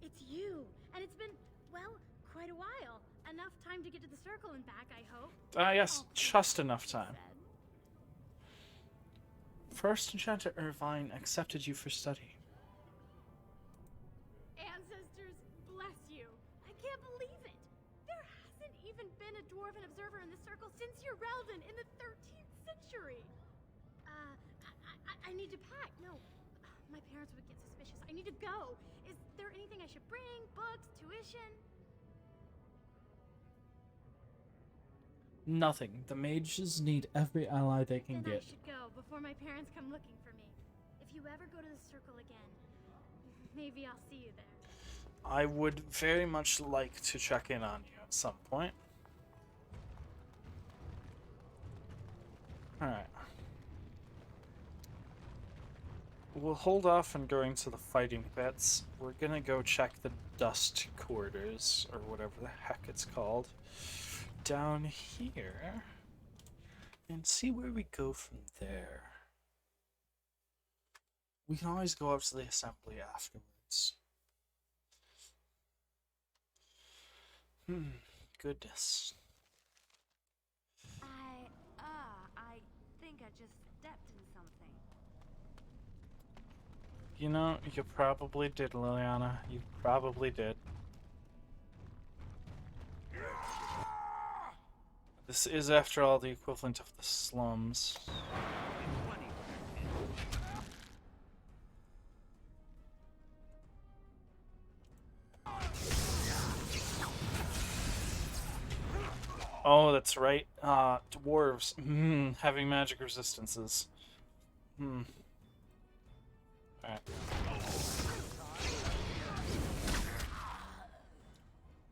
It's you! And it's been, well, quite a while. Enough time to get to the circle and back, I hope. Yes, just enough time. First Enchanter Irvine accepted you for study. Ancestors, bless you. I can't believe it. There hasn't even been a dwarven observer in the circle since your Relden in the 13th century. I need to pack. No, my parents would get suspicious. I need to go. Is there anything I should bring? Books? Tuition? Nothing. The mages need every ally they can Then get. I should go before my parents come looking for me. If you ever go to the circle again, maybe I'll see you there. I would very much like to check in on you at some point. Alright. We'll hold off on going to the fighting bits. We're gonna go check the dust quarters, or whatever the heck it's called, down here, and see where we go from there. We can always go up to the assembly afterwards. Goodness. I think I just stepped in something. You know, you probably did, Liliana. You probably did. This is, after all, the equivalent of the slums. Oh, that's right. Dwarves. Having magic resistances. Alright.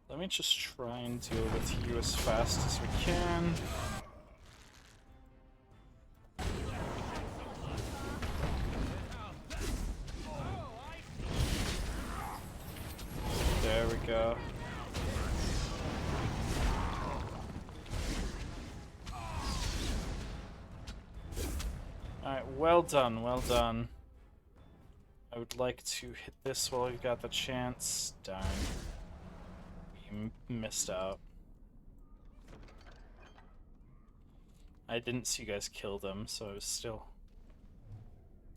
Let me just try and deal with you as fast as we can. There we go. Alright, well done, well done. I would like to hit this while we've got the chance. Darn. We missed out. I didn't see you guys kill them, so I was still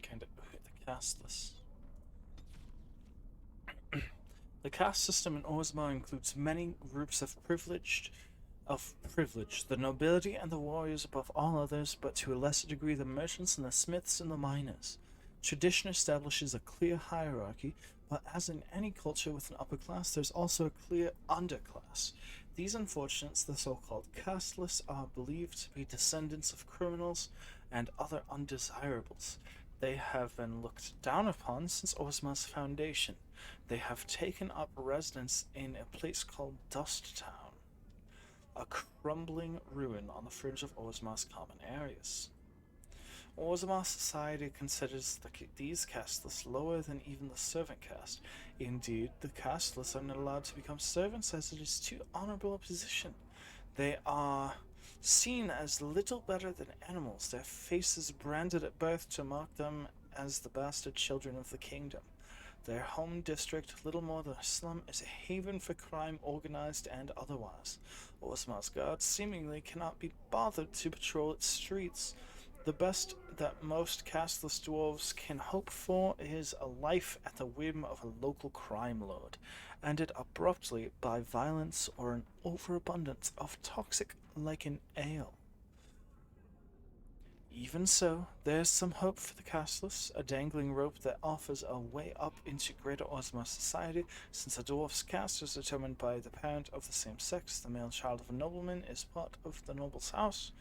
kind of the castless. The caste system in Orzammar includes many groups of privilege, the nobility and the warriors above all others, but to a lesser degree the merchants and the smiths and the miners. Tradition establishes a clear hierarchy, but as in any culture with an upper class, there's also a clear underclass. These unfortunates, the so-called casteless, are believed to be descendants of criminals and other undesirables. They have been looked down upon since Ozma's foundation. They have taken up residence in a place called Dust Town, a crumbling ruin on the fringe of Ozma's common areas. Orzammar society considers these casteless lower than even the servant caste. Indeed, the casteless are not allowed to become servants as it is too honorable a position. They are seen as little better than animals, their faces branded at birth to mark them as the bastard children of the kingdom. Their home district, little more than a slum, is a haven for crime, organized and otherwise. Orsammar's guards seemingly cannot be bothered to patrol its streets. The best that most casteless dwarves can hope for is a life at the whim of a local crime lord, ended abruptly by violence or an overabundance of toxic lichen ale. Even so, there's some hope for the casteless, a dangling rope that offers a way up into greater Orzammar society, since a dwarf's caste is determined by the parent of the same sex. The male child of a nobleman is part of the noble's house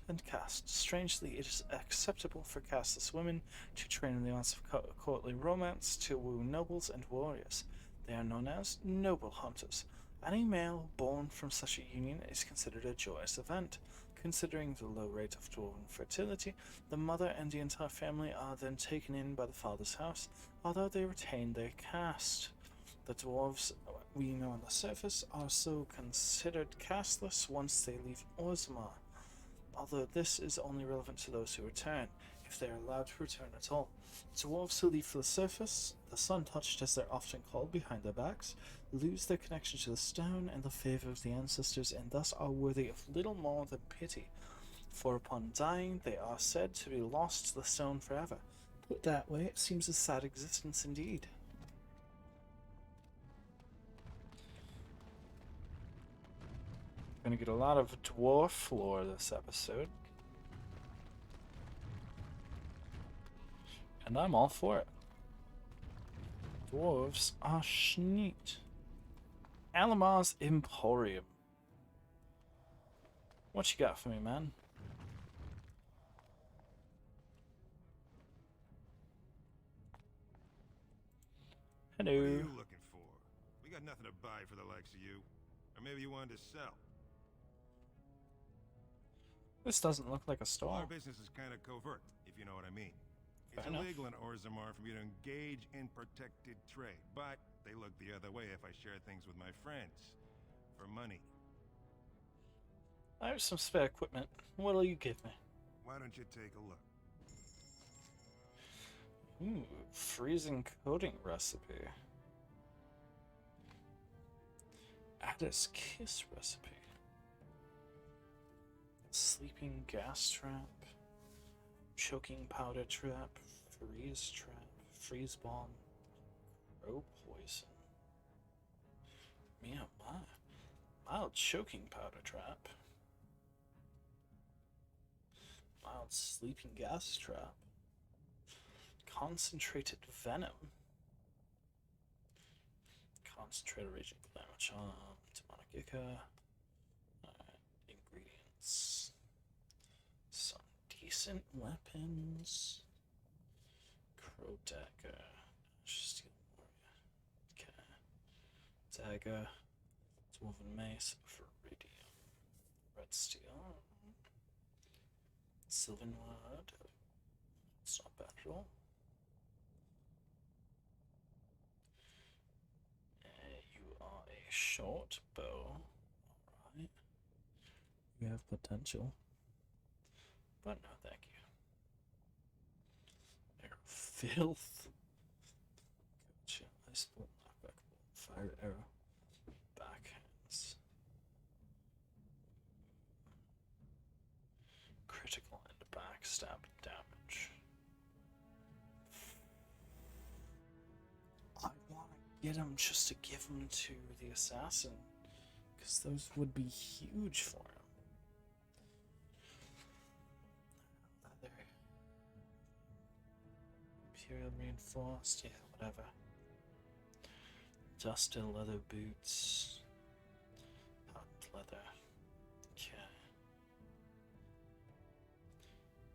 and caste. Strangely, it is acceptable for casteless women to train in the arts of courtly romance to woo nobles and warriors. They are known as noble hunters. Any male born from such a union is considered a joyous event. Considering the low rate of dwarven fertility, the mother and the entire family are then taken in by the father's house, although they retain their caste. The dwarves we know on the surface are so considered casteless once they leave Orzammar, although this is only relevant to those who return, if they are allowed to return at all. Dwarves who leave for the surface, the sun-touched as they're often called behind their backs, lose their connection to the stone and the favor of the ancestors, and thus are worthy of little more than pity, for upon dying they are said to be lost to the stone forever. Put that way, it seems a sad existence indeed. Gonna get a lot of dwarf lore this episode, and I'm all for it. Dwarves are neat. Alamar's Emporium. What you got for me, man? Hello. What are you looking for? We got nothing to buy for the likes of you. Or maybe you wanted to sell. This doesn't look like a Our stall. business is kind of covert, if you know what I mean. Fair It's enough. illegal in Orzammar for me to engage in protected trade, but they look the other way if I share things with my friends. For money. I have some spare equipment. What'll you give me? Why don't you take a look? Ooh, freezing coating recipe. Ada's kiss recipe. Sleeping gas trap. Choking powder trap. Freeze trap. Freeze bomb. Crow poison. Yeah, my. Mild choking powder trap. Mild sleeping gas trap. Concentrated venom. Concentrated raging damage. Demonic Ica. Ingredients. Some decent weapons. Crow dagger. Steel warrior. Okay. Dagger. Dwarven mace. Viridium. Red steel. Sylvan wood. It's not bad at all. You are a short bow. Alright. You have potential. But no, thank you. Arrow filth. Gotcha. Ice bolt, knockback bolt, fire arrow. Backhands. Critical and backstab damage. I want to get him just to give him to the assassin, because those would be huge for him. Leather. Imperial reinforced, yeah, whatever. Dusted leather boots. Patent leather. Okay.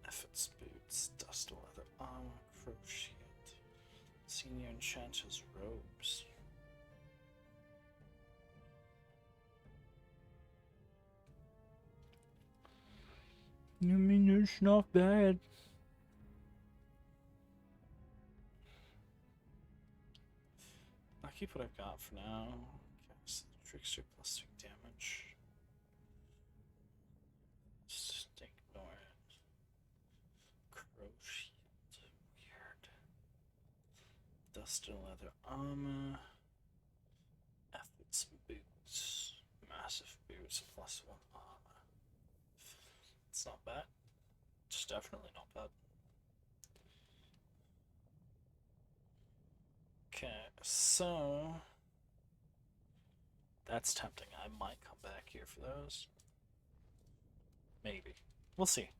Efforts boots. Dusted leather armor. Crow shield. Senior enchanter's robes. I mean, it's not bad. I'll keep what I've got for now. Cast trickster plus 3 damage. Just ignore it. Crow shield. Weird. Dusted leather armor. Efforts boots. Massive boots plus 1 armor. It's not bad. It's definitely not bad. Okay, so that's tempting. I might come back here for those. Maybe. We'll see.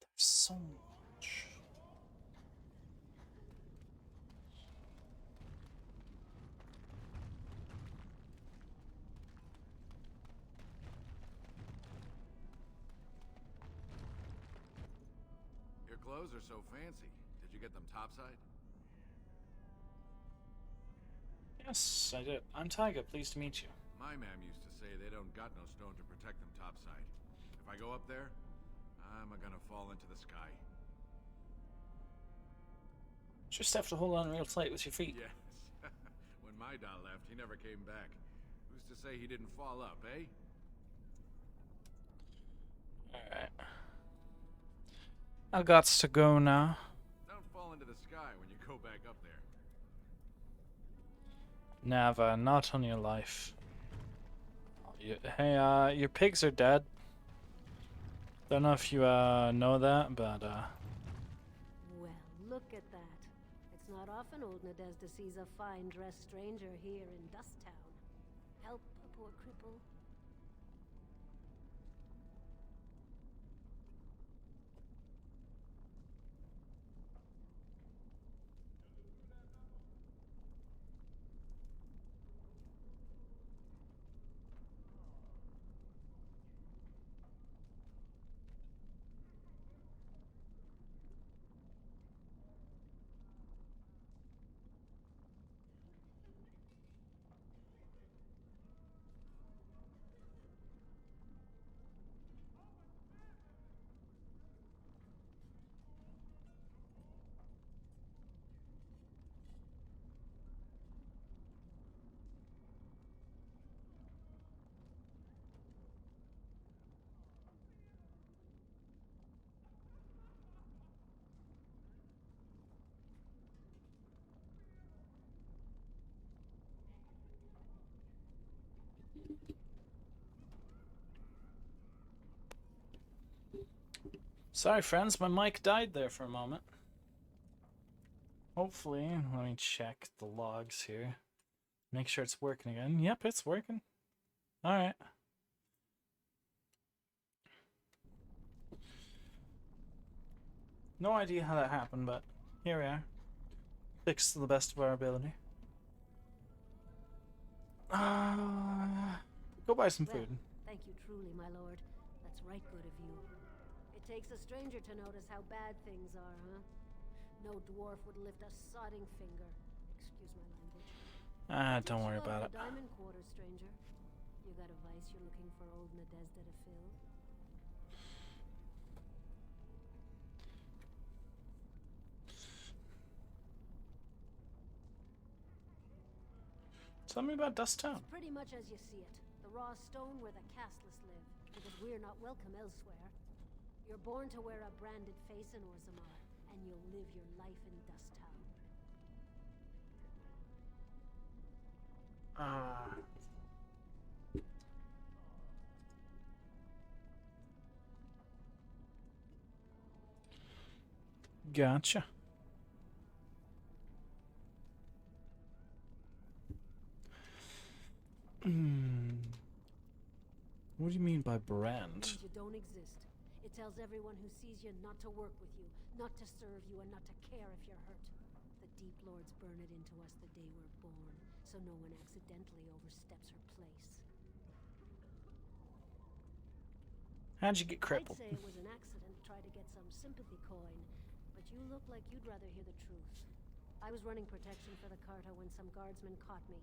There's so much. Your clothes are so fancy. Did you get them topside? Yes, I did. I'm Tiger. Pleased to meet you. My ma'am used to say they don't got no stone to protect them topside. If I go up there, I'm gonna fall into the sky. Just have to hold on real tight with your feet. Yes. When my dad left, he never came back. Who's to say he didn't fall up, eh? Alright. I gots to go now. Don't fall into the sky when you go back up there. Never, not on your life. Hey, your pigs are dead. Don't know if you know that, but Well, look at that. It's not often old Nadezda sees a fine-dressed stranger here in Dust Town. Help a poor cripple. Sorry, friends, my mic died there for a moment. Hopefully, let me check the logs here. Make sure it's working again. Yep, it's working. Alright. No idea how that happened, but here we are. Fixed to the best of our ability. Go buy some food. Thank you truly, my lord. That's right good of you. It takes a stranger to notice how bad things are, huh? No dwarf would lift a sodding finger. Excuse my language. Don't worry about it. Diamond quarter, stranger. You got a vice you're looking for old Nadezda to fill? Tell me about Dust Town. It's pretty much as you see it. The raw stone where the castless live, because we're not welcome elsewhere. You're born to wear a branded face in Orzammar, and you'll live your life in Dust Town. Gotcha. What do you mean by brand? Means you don't exist. It tells everyone who sees you not to work with you, not to serve you, and not to care if you're hurt. The Deep Lords burn it into us the day we're born, so no one accidentally oversteps her place. How'd you get crippled? I'd say it was an accident, try to get some sympathy coin, but you look like you'd rather hear the truth. I was running protection for the Carta when some guardsmen caught me.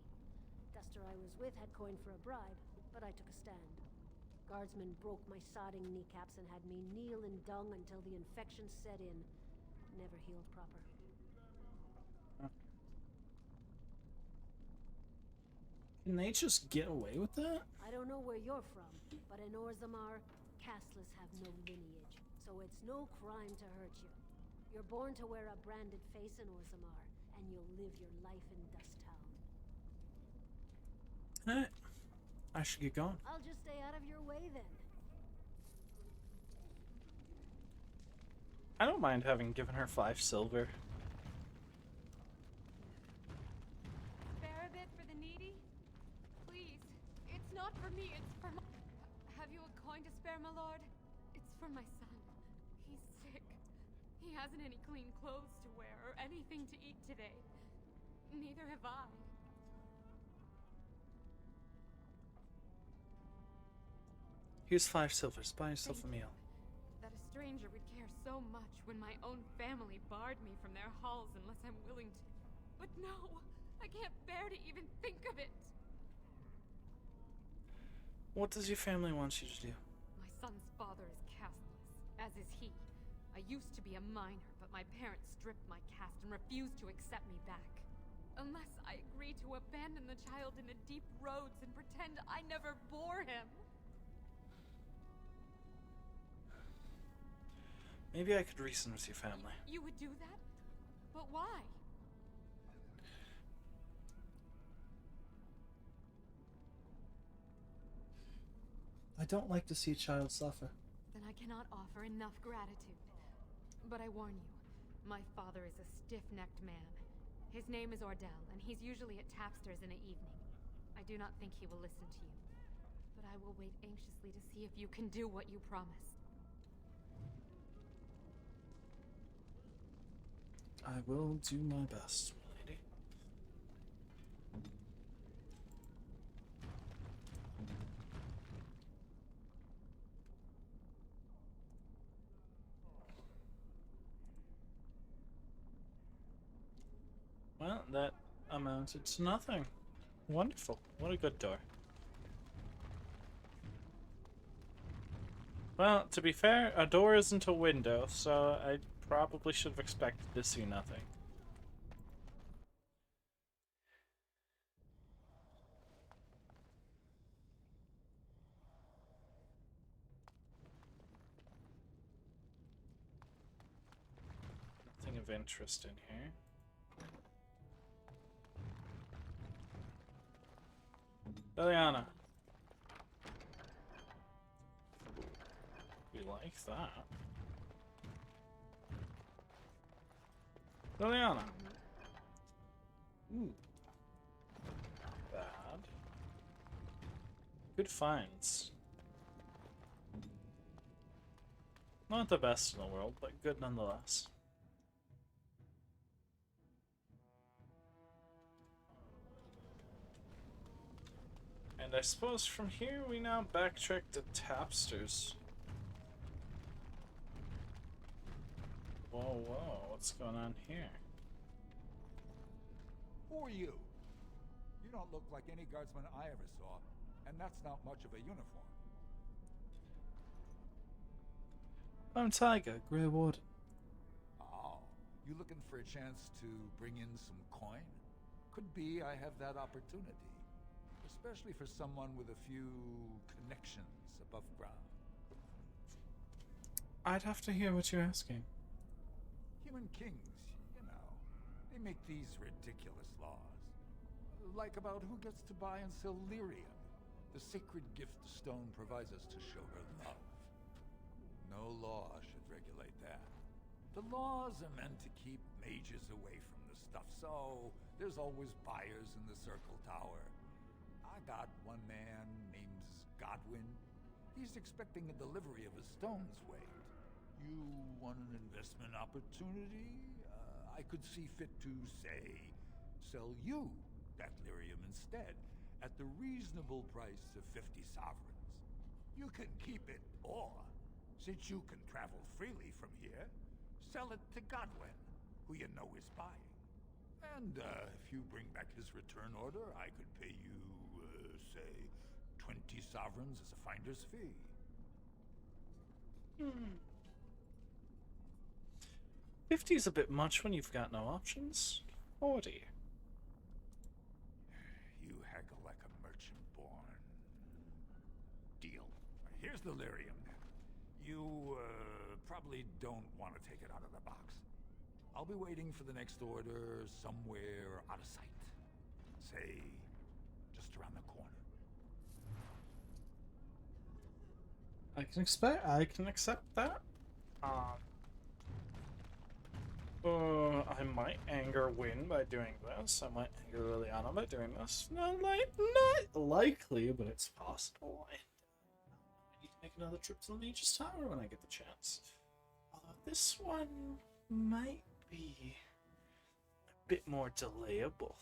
Duster I was with had coin for a bribe, but I took a stand. Guardsmen broke my sodding kneecaps and had me kneel in dung until the infection set in. Never healed proper. Can they just get away with that? I don't know where you're from, but in Orzammar, castless have no lineage, so it's no crime to hurt you. You're born to wear a branded face in Orzammar, and you'll live your life in Dust Town. I should get going. I'll just stay out of your way then. I don't mind having given her 5 silver. Spare a bit for the needy? Please. It's not for me, it's for my... Have you a coin to spare, my lord? It's for my son. He's sick. He hasn't any clean clothes to wear or anything to eat today. Neither have I. Here's 5 silvers. Buy yourself a meal. That a stranger would care so much when my own family barred me from their halls unless I'm willing to. But no, I can't bear to even think of it. What does your family want you to do? My son's father is casteless, as is he. I used to be a minor, but my parents stripped my caste and refused to accept me back. Unless I agree to abandon the child in the deep roads and pretend I never bore him. Maybe I could reason with your family. You would do that? But why? I don't like to see a child suffer. Then I cannot offer enough gratitude. But I warn you, my father is a stiff-necked man. His name is Ordell, and he's usually at tapsters in the evening. I do not think he will listen to you. But I will wait anxiously to see if you can do what you promised. I will do my best, lady. Well, that amounted to nothing. Wonderful. What a good door. Well, to be fair, a door isn't a window, so I probably should have expected to see nothing. Nothing of interest in here. Liliana. We like that. Liliana. Ooh. Bad. Good finds. Not the best in the world, but good nonetheless. And I suppose from here we now backtrack to Tapsters. Whoa, whoa, what's going on here? Who are you? You don't look like any guardsman I ever saw, and that's not much of a uniform. I'm Tiger, Grey Warden. Oh, you looking for a chance to bring in some coin? Could be I have that opportunity. Especially for someone with a few connections above ground. I'd have to hear what you're asking. Human kings, you know, they make these ridiculous laws. Like about who gets to buy and sell lyrium, the sacred gift the stone provides us to show her love. No law should regulate that. The laws are meant to keep mages away from the stuff, so there's always buyers in the Circle Tower. I got one man named Godwin. He's expecting a delivery of a stone's weight. You want an investment opportunity? I could see fit to, say, sell you that lyrium instead, at the reasonable price of 50 sovereigns. You can keep it, or, since you can travel freely from here, sell it to Godwin, who you know is buying. And if you bring back his return order, I could pay you, say, 20 sovereigns as a finder's fee. 50 is a bit much when you've got no options. 40. You haggle like a merchant born. Deal. Here's the lyrium, then. You, probably don't want to take it out of the box. I'll be waiting for the next order somewhere out of sight. Say, just around the corner. I can accept that. I might anger Win by doing this. I might anger Liliana by doing this. Not likely, but it's possible. I need to make another trip to the Mage's Tower when I get the chance. This one might be a bit more delayable.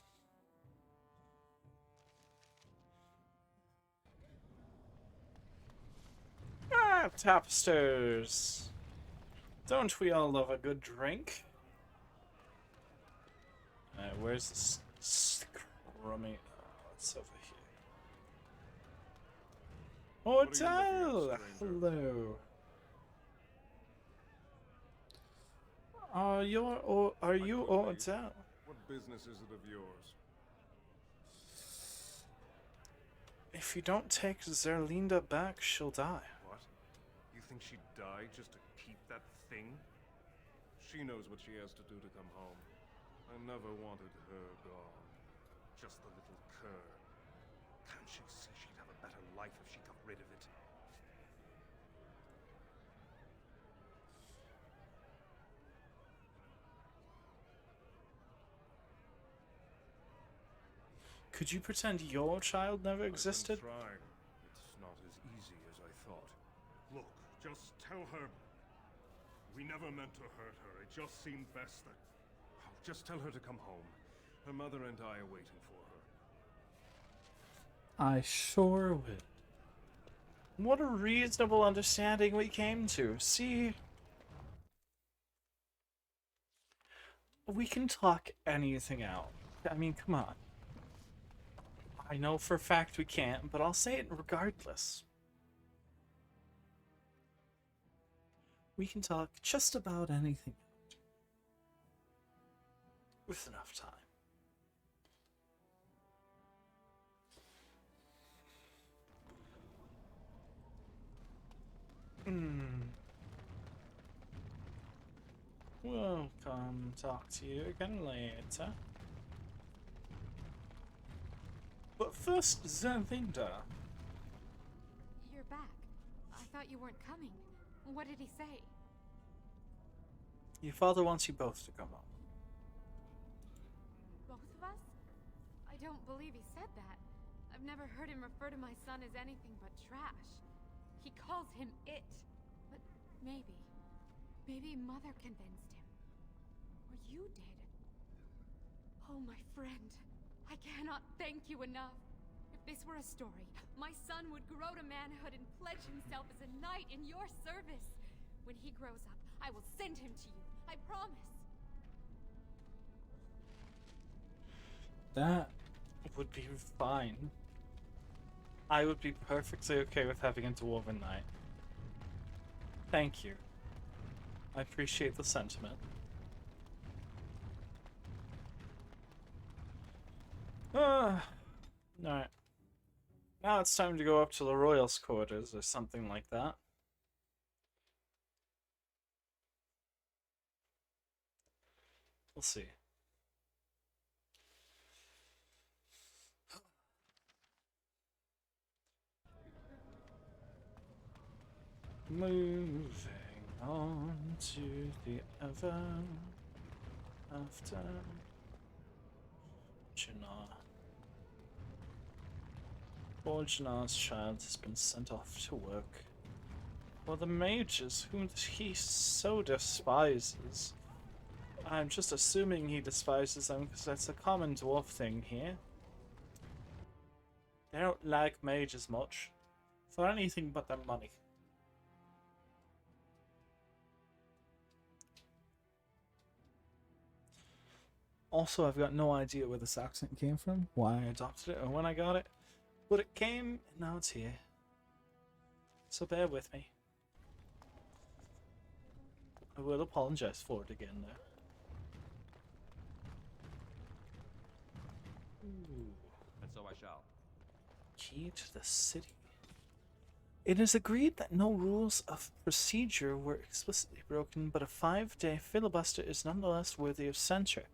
Ah, Tapsters! Don't we all love a good drink? Where's this scrummy? Oh, it's over here. Hotel! Hello. Are you Hotel? What business is it of yours? If you don't take Zerlinda back, she'll die. What? You think she'd die just to keep that thing? She knows what she has to do to come home. I never wanted her gone. Just the little cur. Can't she see she'd have a better life if she got rid of it? Could you pretend your child never existed? I've been trying. It's not as easy as I thought. Look, just tell her we never meant to hurt her. It just seemed best that... Just tell her to come home. Her mother and I are waiting for her. I sure would. What a reasonable understanding we came to. See? We can talk anything out. I mean, come on. I know for a fact we can't, but I'll say it regardless. We can talk just about anything out. With enough time. We'll come talk to you again later. But first, Zerlinda. You're back. I thought you weren't coming. What did he say? Your father wants you both to come home. I don't believe he said that. I've never heard him refer to my son as anything but trash. He calls him it. But maybe Mother convinced him. Or you did. Oh, my friend. I cannot thank you enough. If this were a story, my son would grow to manhood and pledge himself as a knight in your service. When he grows up, I will send him to you. I promise. That would be fine. I would be perfectly okay with having a dwarven knight. Thank you. I appreciate the sentiment. Alright. Now it's time to go up to the Royals' quarters or something like that. We'll see. Moving on to the ever after Jannar. Poor Jannar's child has been sent off to work. For the mages, whom he so despises. I'm just assuming he despises them because that's a common dwarf thing here. They don't like mages much. For anything but their money. Also, I've got no idea where this accent came from, why I adopted it, or when I got it. But it came, and now it's here. So bear with me. I will apologize for it again, though. Ooh. And so I shall. Key to the city. It is agreed that no rules of procedure were explicitly broken, but a 5-day filibuster is nonetheless worthy of censure.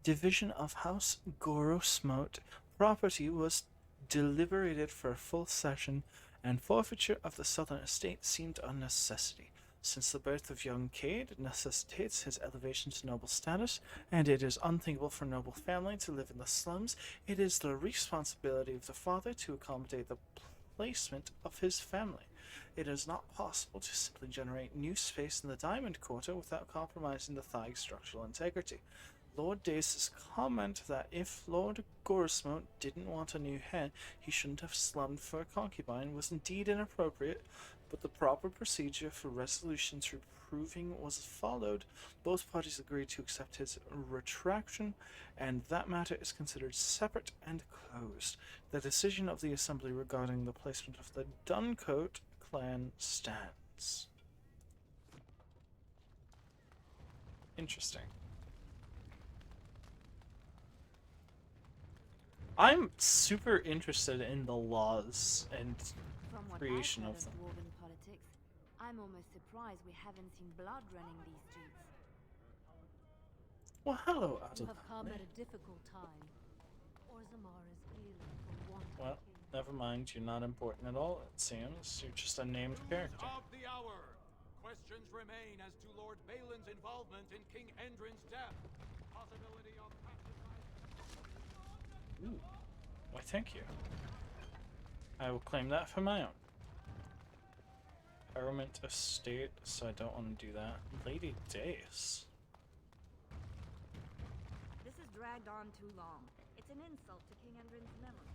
Division of House Gorosmote property was deliberated for a full session, and forfeiture of the southern estate seemed a necessity, since the birth of young Cade necessitates his elevation to noble status, and it is unthinkable for a noble family to live in the slums. It is the responsibility of the father to accommodate the placement of his family. It is not possible to simply generate new space in the Diamond Quarter without compromising the Thaig's structural integrity. Lord Dace's comment that if Lord Gorsmote didn't want a new head, he shouldn't have slummed for a concubine was indeed inappropriate, but the proper procedure for resolutions reproving was followed. Both parties agreed to accept his retraction, and that matter is considered separate and closed. The decision of the Assembly regarding the placement of the Duncoat clan stands. Interesting. I'm super interested in the laws and creation of them. Dwarven politics, I'm almost surprised we haven't seen blood running these streets. Well, hello, You Adel. have come at a difficult time. Orzammar is ailing from want of Well, a king. never mind. You're not important at all, it seems. You're just a named character. Of the hour. Questions remain as to Lord Balin's involvement in King Endrin's death. Possibility of Ooh. Why, thank you. I will claim that for my own. Parliament estate, so I don't want to do that. Lady Dace. This has dragged on too long. It's an insult to King Endrin's memory.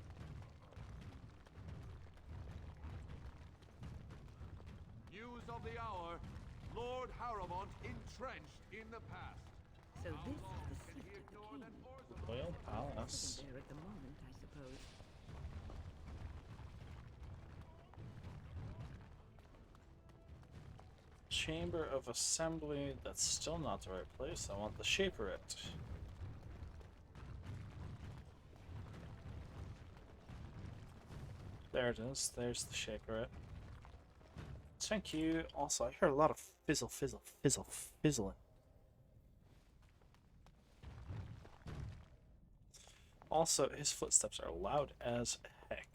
News of the hour. Lord Haramont entrenched in the past. So this is the seat of the king. Royal Palace. Sitting there at the moment, I suppose. Chamber of Assembly. That's still not the right place. I want the Shaperate. There it is. There's the Shaperate. Thank you. Also, I hear a lot of fizzle, fizzle, fizzle, fizzling. Also, his footsteps are loud as heck.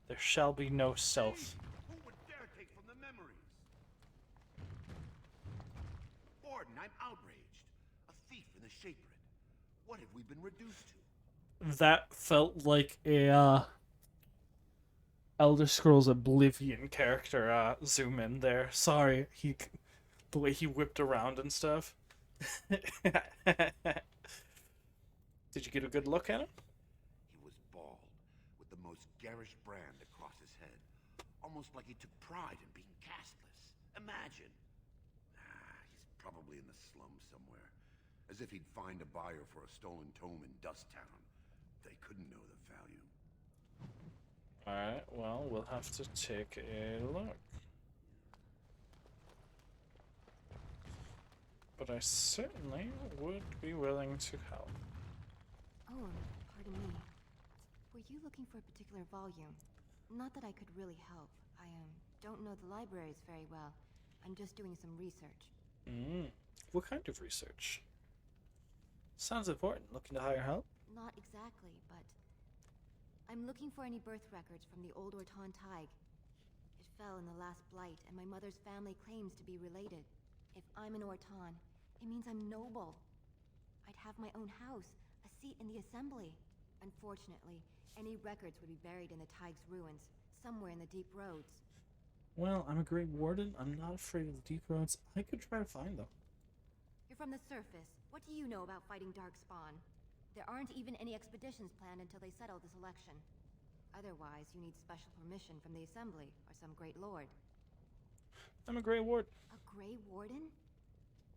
There shall be no stealth. Who would dare take from the memories? Orden, I'm outraged. A thief in the Shaperate. What have we been reduced to? That felt like a Elder Scrolls Oblivion character zoom in there. Sorry, the way he whipped around and stuff. Did you get a good look at him? He was bald, with the most garish brand across his head. Almost like he took pride in being castless. Imagine. He's probably in the slums somewhere. As if he'd find a buyer for a stolen tome in Dust Town. They couldn't know the value. Alright, well, we'll have to take a look. But I certainly would be willing to help. Oh, pardon me. Were you looking for a particular volume? Not that I could really help. I don't know the libraries very well. I'm just doing some research. What kind of research? Sounds important. Looking to hire help? Not exactly, but I'm looking for any birth records from the old Orton Tig. It fell in the last blight, and my mother's family claims to be related. If I'm an Orton, it means I'm noble. I'd have my own house, a seat in the assembly. Unfortunately, any records would be buried in the Tig's ruins, somewhere in the deep roads. Well, I'm a great warden. I'm not afraid of the deep roads. I could try to find them. You're from the surface. What do you know about fighting Darkspawn? There aren't even any expeditions planned until they settle this election. Otherwise, you need special permission from the Assembly or some great lord. I'm a Grey Warden. A Grey Warden?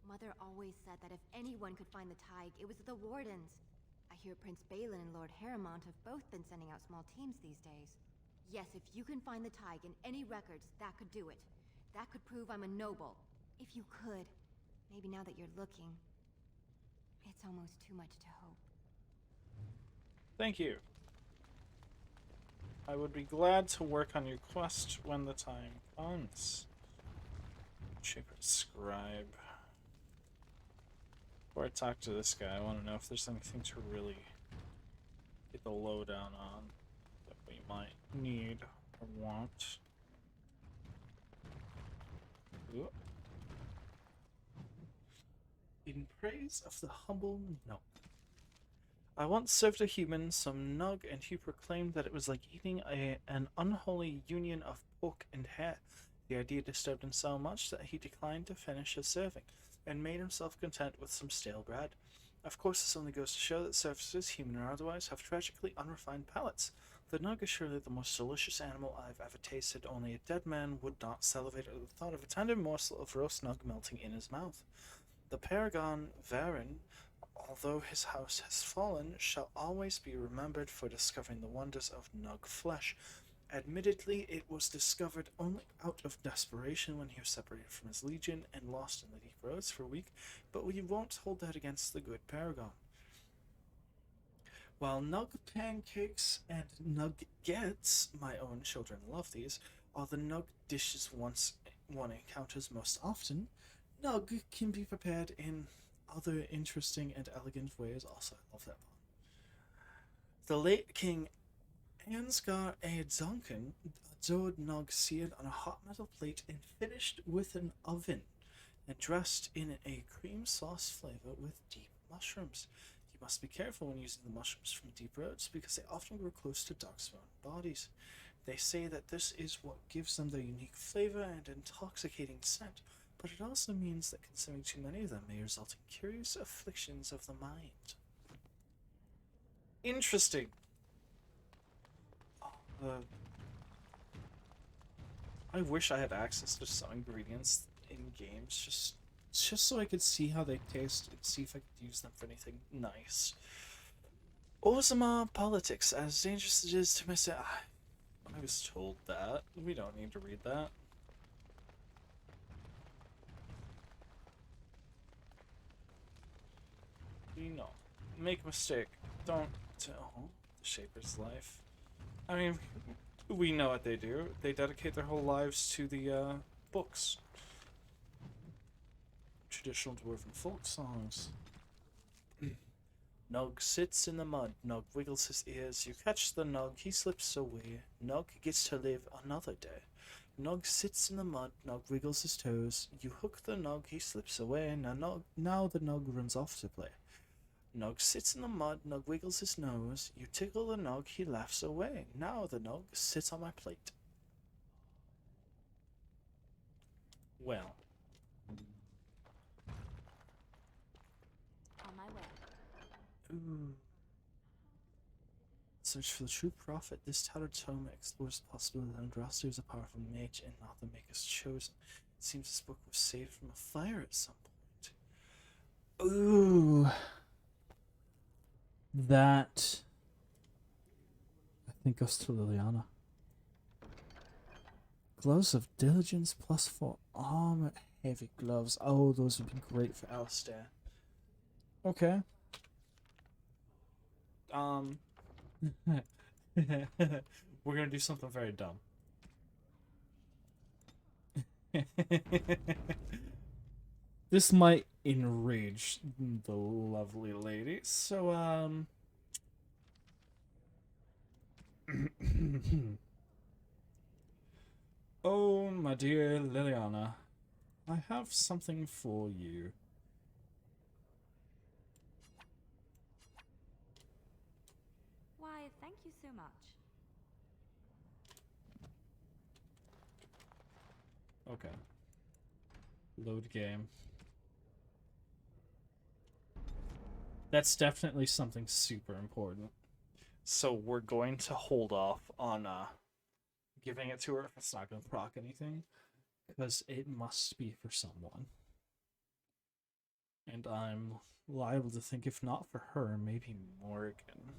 Mother always said that if anyone could find the Tig, it was the Wardens. I hear Prince Balin and Lord Harrowmont have both been sending out small teams these days. Yes, if you can find the Tig in any records, that could do it. That could prove I'm a noble. If you could. Maybe now that you're looking, it's almost too much to hope. Thank you. I would be glad to work on your quest when the time comes. Shepherd Scribe. Before I talk to this guy, I want to know if there's anything to really get the lowdown on that we might need or want. Ooh. In praise of the humble Nug. I once served a human some Nug, and he proclaimed that it was like eating an unholy union of pork and hair. The idea disturbed him so much that he declined to finish his serving, and made himself content with some stale bread. Of course, this only goes to show that surfaces, human or otherwise, have tragically unrefined palates. The Nug is surely the most delicious animal I've ever tasted. Only a dead man would not salivate at the thought of a tender morsel of roast Nug melting in his mouth. The Paragon Varen, although his house has fallen, shall always be remembered for discovering the wonders of Nug flesh. Admittedly, it was discovered only out of desperation when he was separated from his legion and lost in the deep roads for a week, but we won't hold that against the good Paragon. While Nug pancakes and nuggets, my own children love these, are the Nug dishes one encounters most often, Nug can be prepared in other interesting and elegant ways. Also, I love that one. The late King Ansgar A. Duncan adored Nug seared on a hot metal plate and finished with an oven, and dressed in a cream sauce flavor with deep mushrooms. You must be careful when using the mushrooms from deep roads, because they often grow close to darkspawn bodies. They say that this is what gives them their unique flavor and intoxicating scent, but it also means that consuming too many of them may result in curious afflictions of the mind. Interesting. I wish I had access to some ingredients in games, just so I could see how they taste and see if I could use them for anything nice. Orzammar politics, as dangerous as it is to miss it. I was told that. We don't need to read that. No. Make a mistake. Don't tell the Shaper's life. I mean, we know what they do. They dedicate their whole lives to the books. Traditional dwarven folk songs. Nug sits in the mud, Nug wiggles his ears. You catch the Nug, he slips away. Nug gets to live another day. Nug sits in the mud, Nug wiggles his toes. You hook the Nug, he slips away. Now the Nug runs off to play. Nog sits in the mud, Nog wiggles his nose. You tickle the Nog, he laughs away. Now the Nog sits on my plate. Well. On my way. Ooh. Search for the true prophet. This tattered tome explores the possibility that Andraste is a powerful mage and not the maker's chosen. It seems this book was saved from a fire at some point. Ooh. That, I think, goes to Liliana. Gloves of diligence +4 armor, heavy gloves. Oh, those would be great for Alistair. Okay. We're gonna do something very dumb. This might enrage the lovely lady, so, oh, my dear Liliana, I have something for you. Why, thank you so much. Okay. Load game. That's definitely something super important. So we're going to hold off on giving it to her if it's not going to proc anything. Because it must be for someone. And I'm liable to think if not for her, maybe Morgan.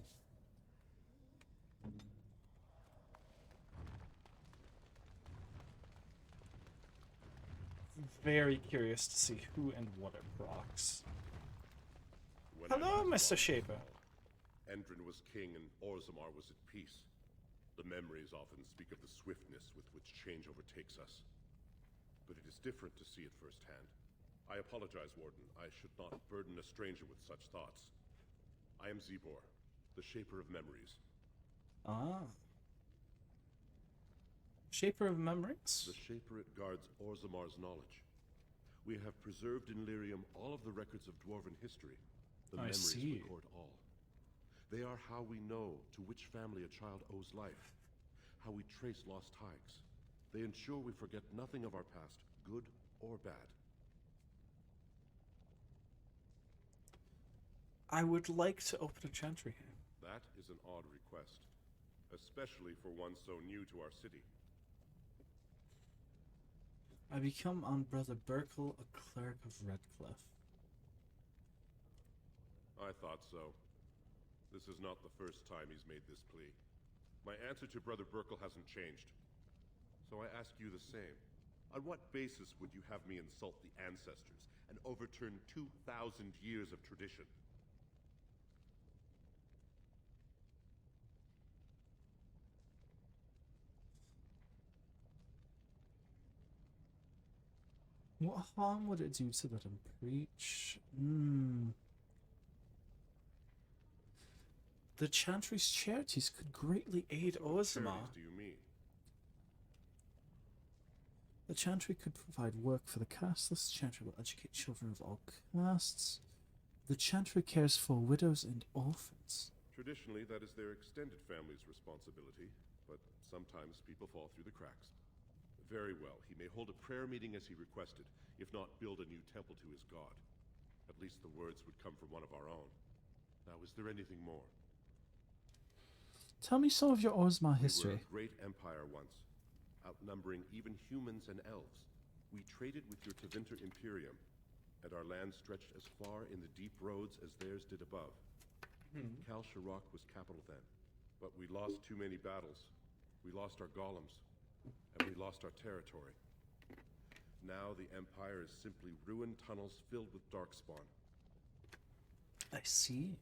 Very curious to see who and what it procs. Hello, Mr. Shaper. Endrin was king and Orzammar was at peace. The memories often speak of the swiftness with which change overtakes us. But it is different to see it firsthand. I apologize, Warden. I should not burden a stranger with such thoughts. I am Zebor, the Shaper of Memories. Ah. Shaper of Memories? The Shaper it guards Orzammar's knowledge. We have preserved in Lyrium all of the records of Dwarven history. The memories record all. They are how we know to which family a child owes life, how we trace lost ties. They ensure we forget nothing of our past, good or bad. I would like to open a chantry here. That is an odd request, especially for one so new to our city. I become on Brother Burkle, a cleric of Redcliffe. I thought so. This is not the first time he's made this plea. My answer to Brother Burkle hasn't changed. So I ask you the same. On what basis would you have me insult the ancestors and overturn 2,000 years of tradition? What harm would it do to let him preach? The Chantry's charities could greatly aid Orzammar. Do you mean? The Chantry could provide work for the casteless. The Chantry will educate children of all castes. The Chantry cares for widows and orphans. Traditionally, that is their extended family's responsibility, but sometimes people fall through the cracks. Very well, he may hold a prayer meeting as he requested, if not build a new temple to his god. At least the words would come from one of our own. Now, is there anything more? Tell me some of your Orzammar history. We were a great empire once, outnumbering even humans and elves. We traded with your Tevinter Imperium, and our land stretched as far in the deep roads as theirs did above. Kal Sharok was capital then, but we lost too many battles. We lost our golems, and we lost our territory. Now the Empire is simply ruined tunnels filled with darkspawn. I see.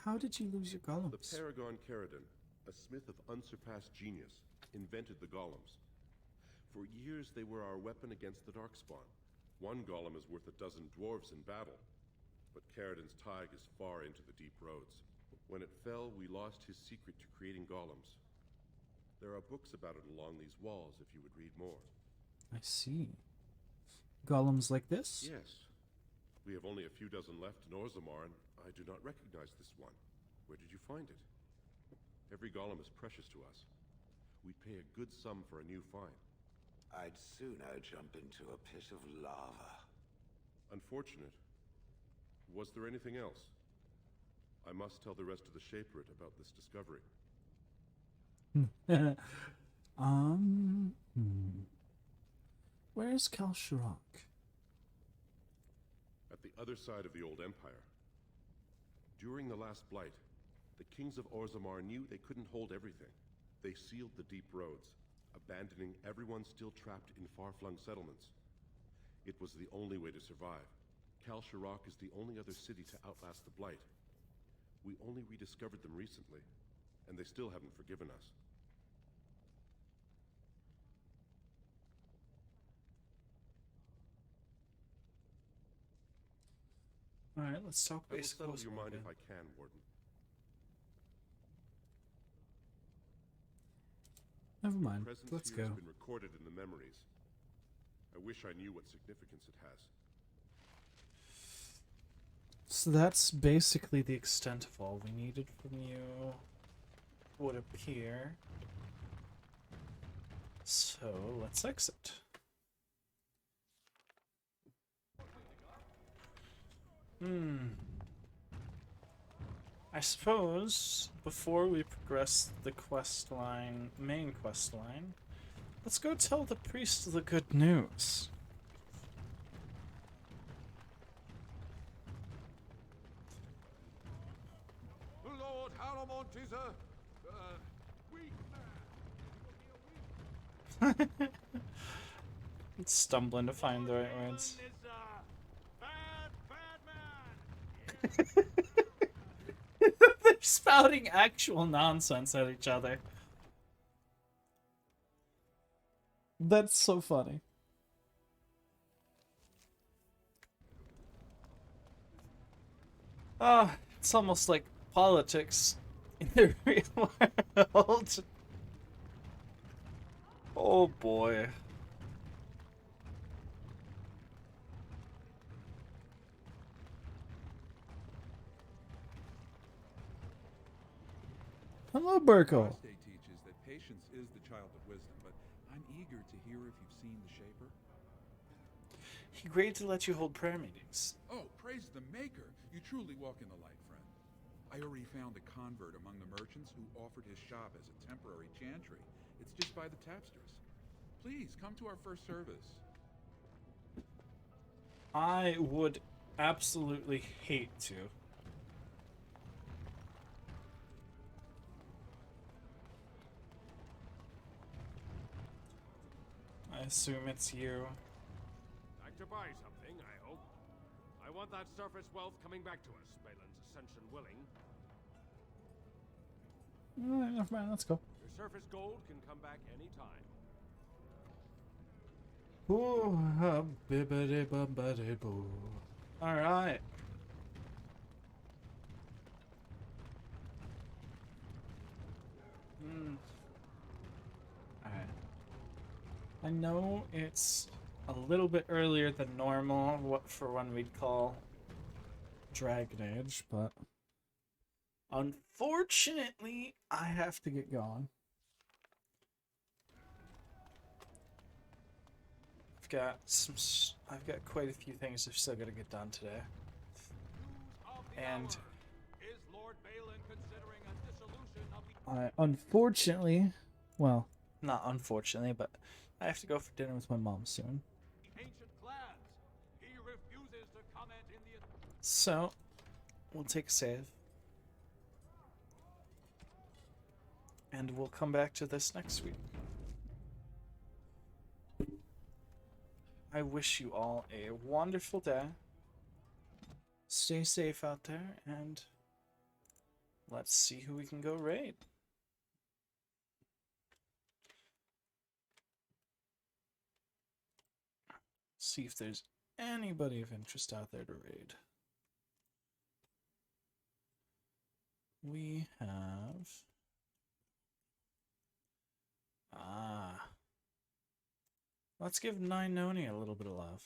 How did you lose your golems? The Paragon Caradon, a smith of unsurpassed genius, invented the golems. For years they were our weapon against the darkspawn. One golem is worth 12 dwarves in battle, but Caradon's Tig is far into the deep roads. When it fell, we lost his secret to creating golems. There are books about it along these walls if you would read more. I see. Golems like this? Yes. We have only a few dozen left in Orzammar, and I do not recognize this one. Where did you find it? Every golem is precious to us. We'd pay a good sum for a new find. I'd sooner jump into a pit of lava. Unfortunate. Was there anything else? I must tell the rest of the Shaperate about this discovery. Where's Kalsharok? At the other side of the old empire. During the last blight, the kings of Orzammar knew they couldn't hold everything. They sealed the deep roads, abandoning everyone still trapped in far-flung settlements. It was the only way to survive. Kalsharok is the only other city to outlast the blight. We only rediscovered them recently, and they still haven't forgiven us. Alright, let's talk I will basic. settle your mind if I can, Warden. Never mind. Presence Let's here go. has been recorded in the memories. I wish I knew what significance it has. So that's basically the extent of all we needed from you, would appear. So let's exit. I suppose before we progress the main quest line, let's go tell the priest the good news. Lord Haramont is a weak man. Stumbling to find the right words. They're spouting actual nonsense at each other. That's so funny. Ah, it's almost like politics in the real world. Oh boy. Hello, Burkle. State teaches that patience is the child of wisdom, but I'm eager to hear if you've seen the Shaper. He agreed to let you hold prayer meetings. Oh, praise the Maker! You truly walk in the light, friend. I already found a convert among the merchants who offered his shop as a temporary chantry. It's just by the tapsters. Please, come to our first service. I would absolutely hate to. I assume it's you. Like to buy something, I hope. I want that surface wealth coming back to us, Balin's ascension willing. Never mind, let's go. Your surface gold can come back any time. Ooh, bibbidi bubbidi boo. Alright. Alright. I know it's a little bit earlier than normal, what for one we'd call Dragon Age, but unfortunately, I have to get going. I've got quite a few things I've still got to get done today. And Is Lord Balin considering a dissolution of the I unfortunately, well, not unfortunately, but I have to go for dinner with my mom soon. ancient clans? He refuses to comment in the So, we'll take a save. And we'll come back to this next week. I wish you all a wonderful day. Stay safe out there, and let's see who we can go raid. See if there's anybody of interest out there to raid. We have... Let's give Nine Noni a little bit of love.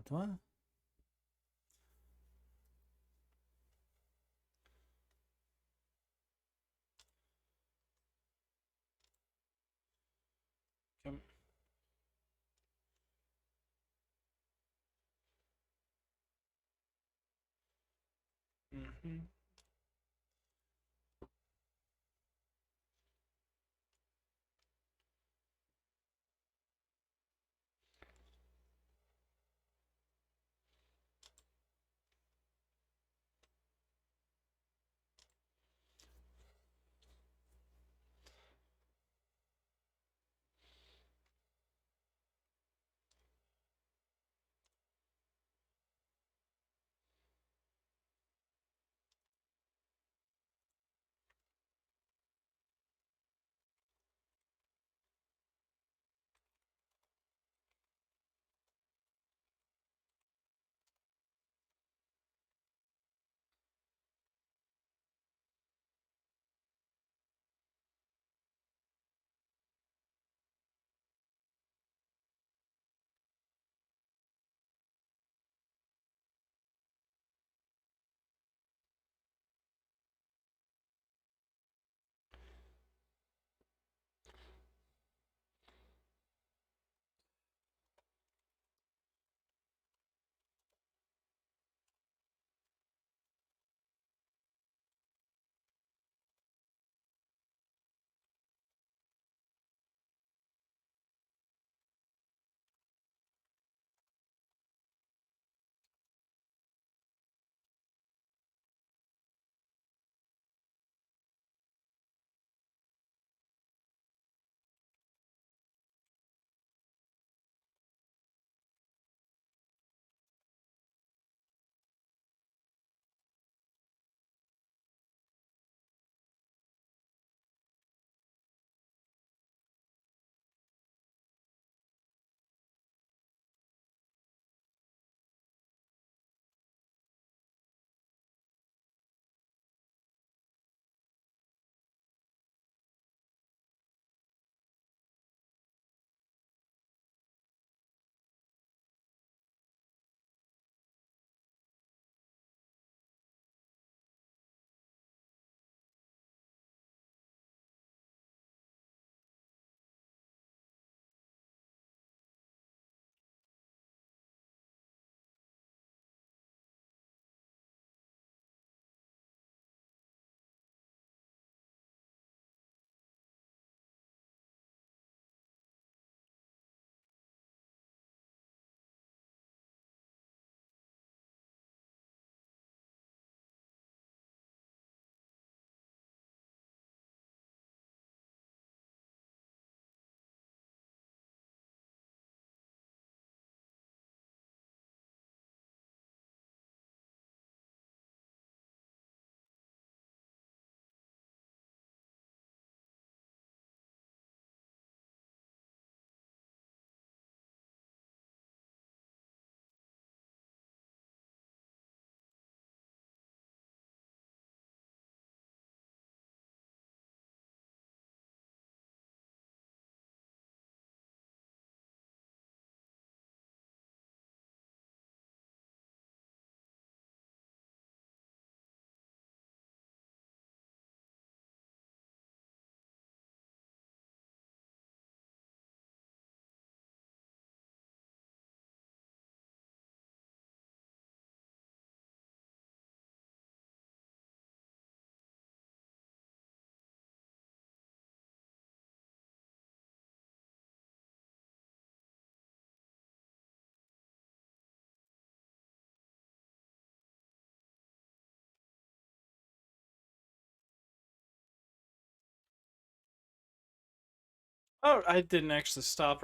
Toi. Come. Mm-hmm. Oh, I didn't actually stop